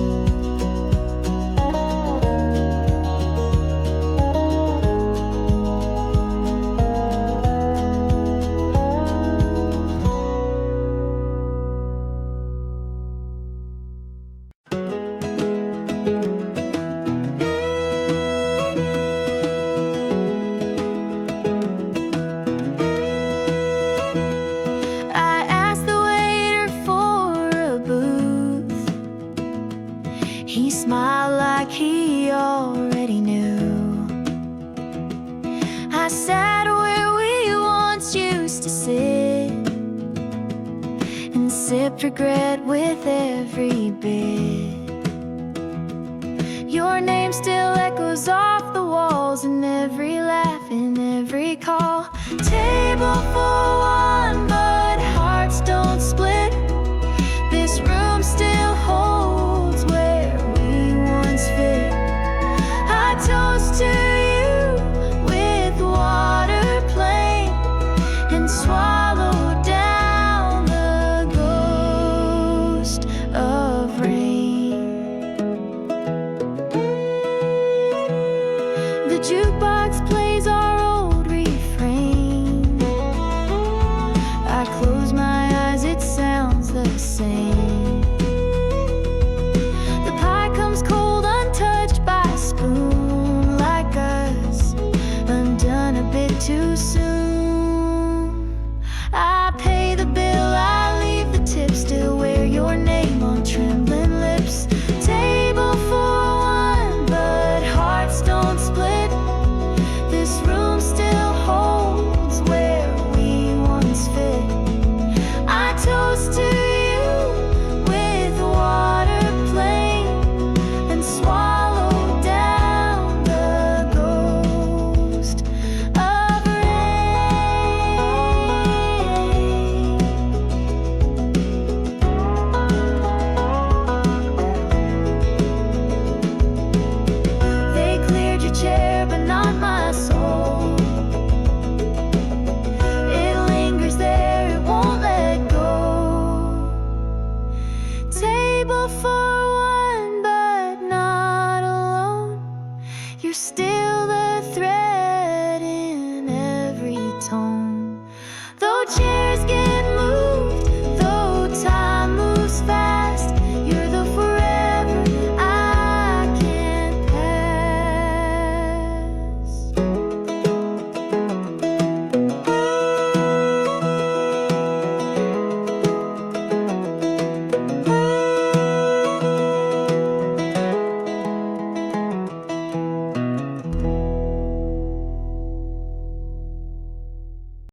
He smiled like he already knew. I sat where we once used to sit and sipped regret with every bit. Your name still echoes off the walls in every laugh, in every call. Table for one, but hearts don't split. This room still holds where we once fit. I toast to you with water plain and swallow down the ghost of rain. The jukebox plays our old refrain. I close my eyes, it sounds the same.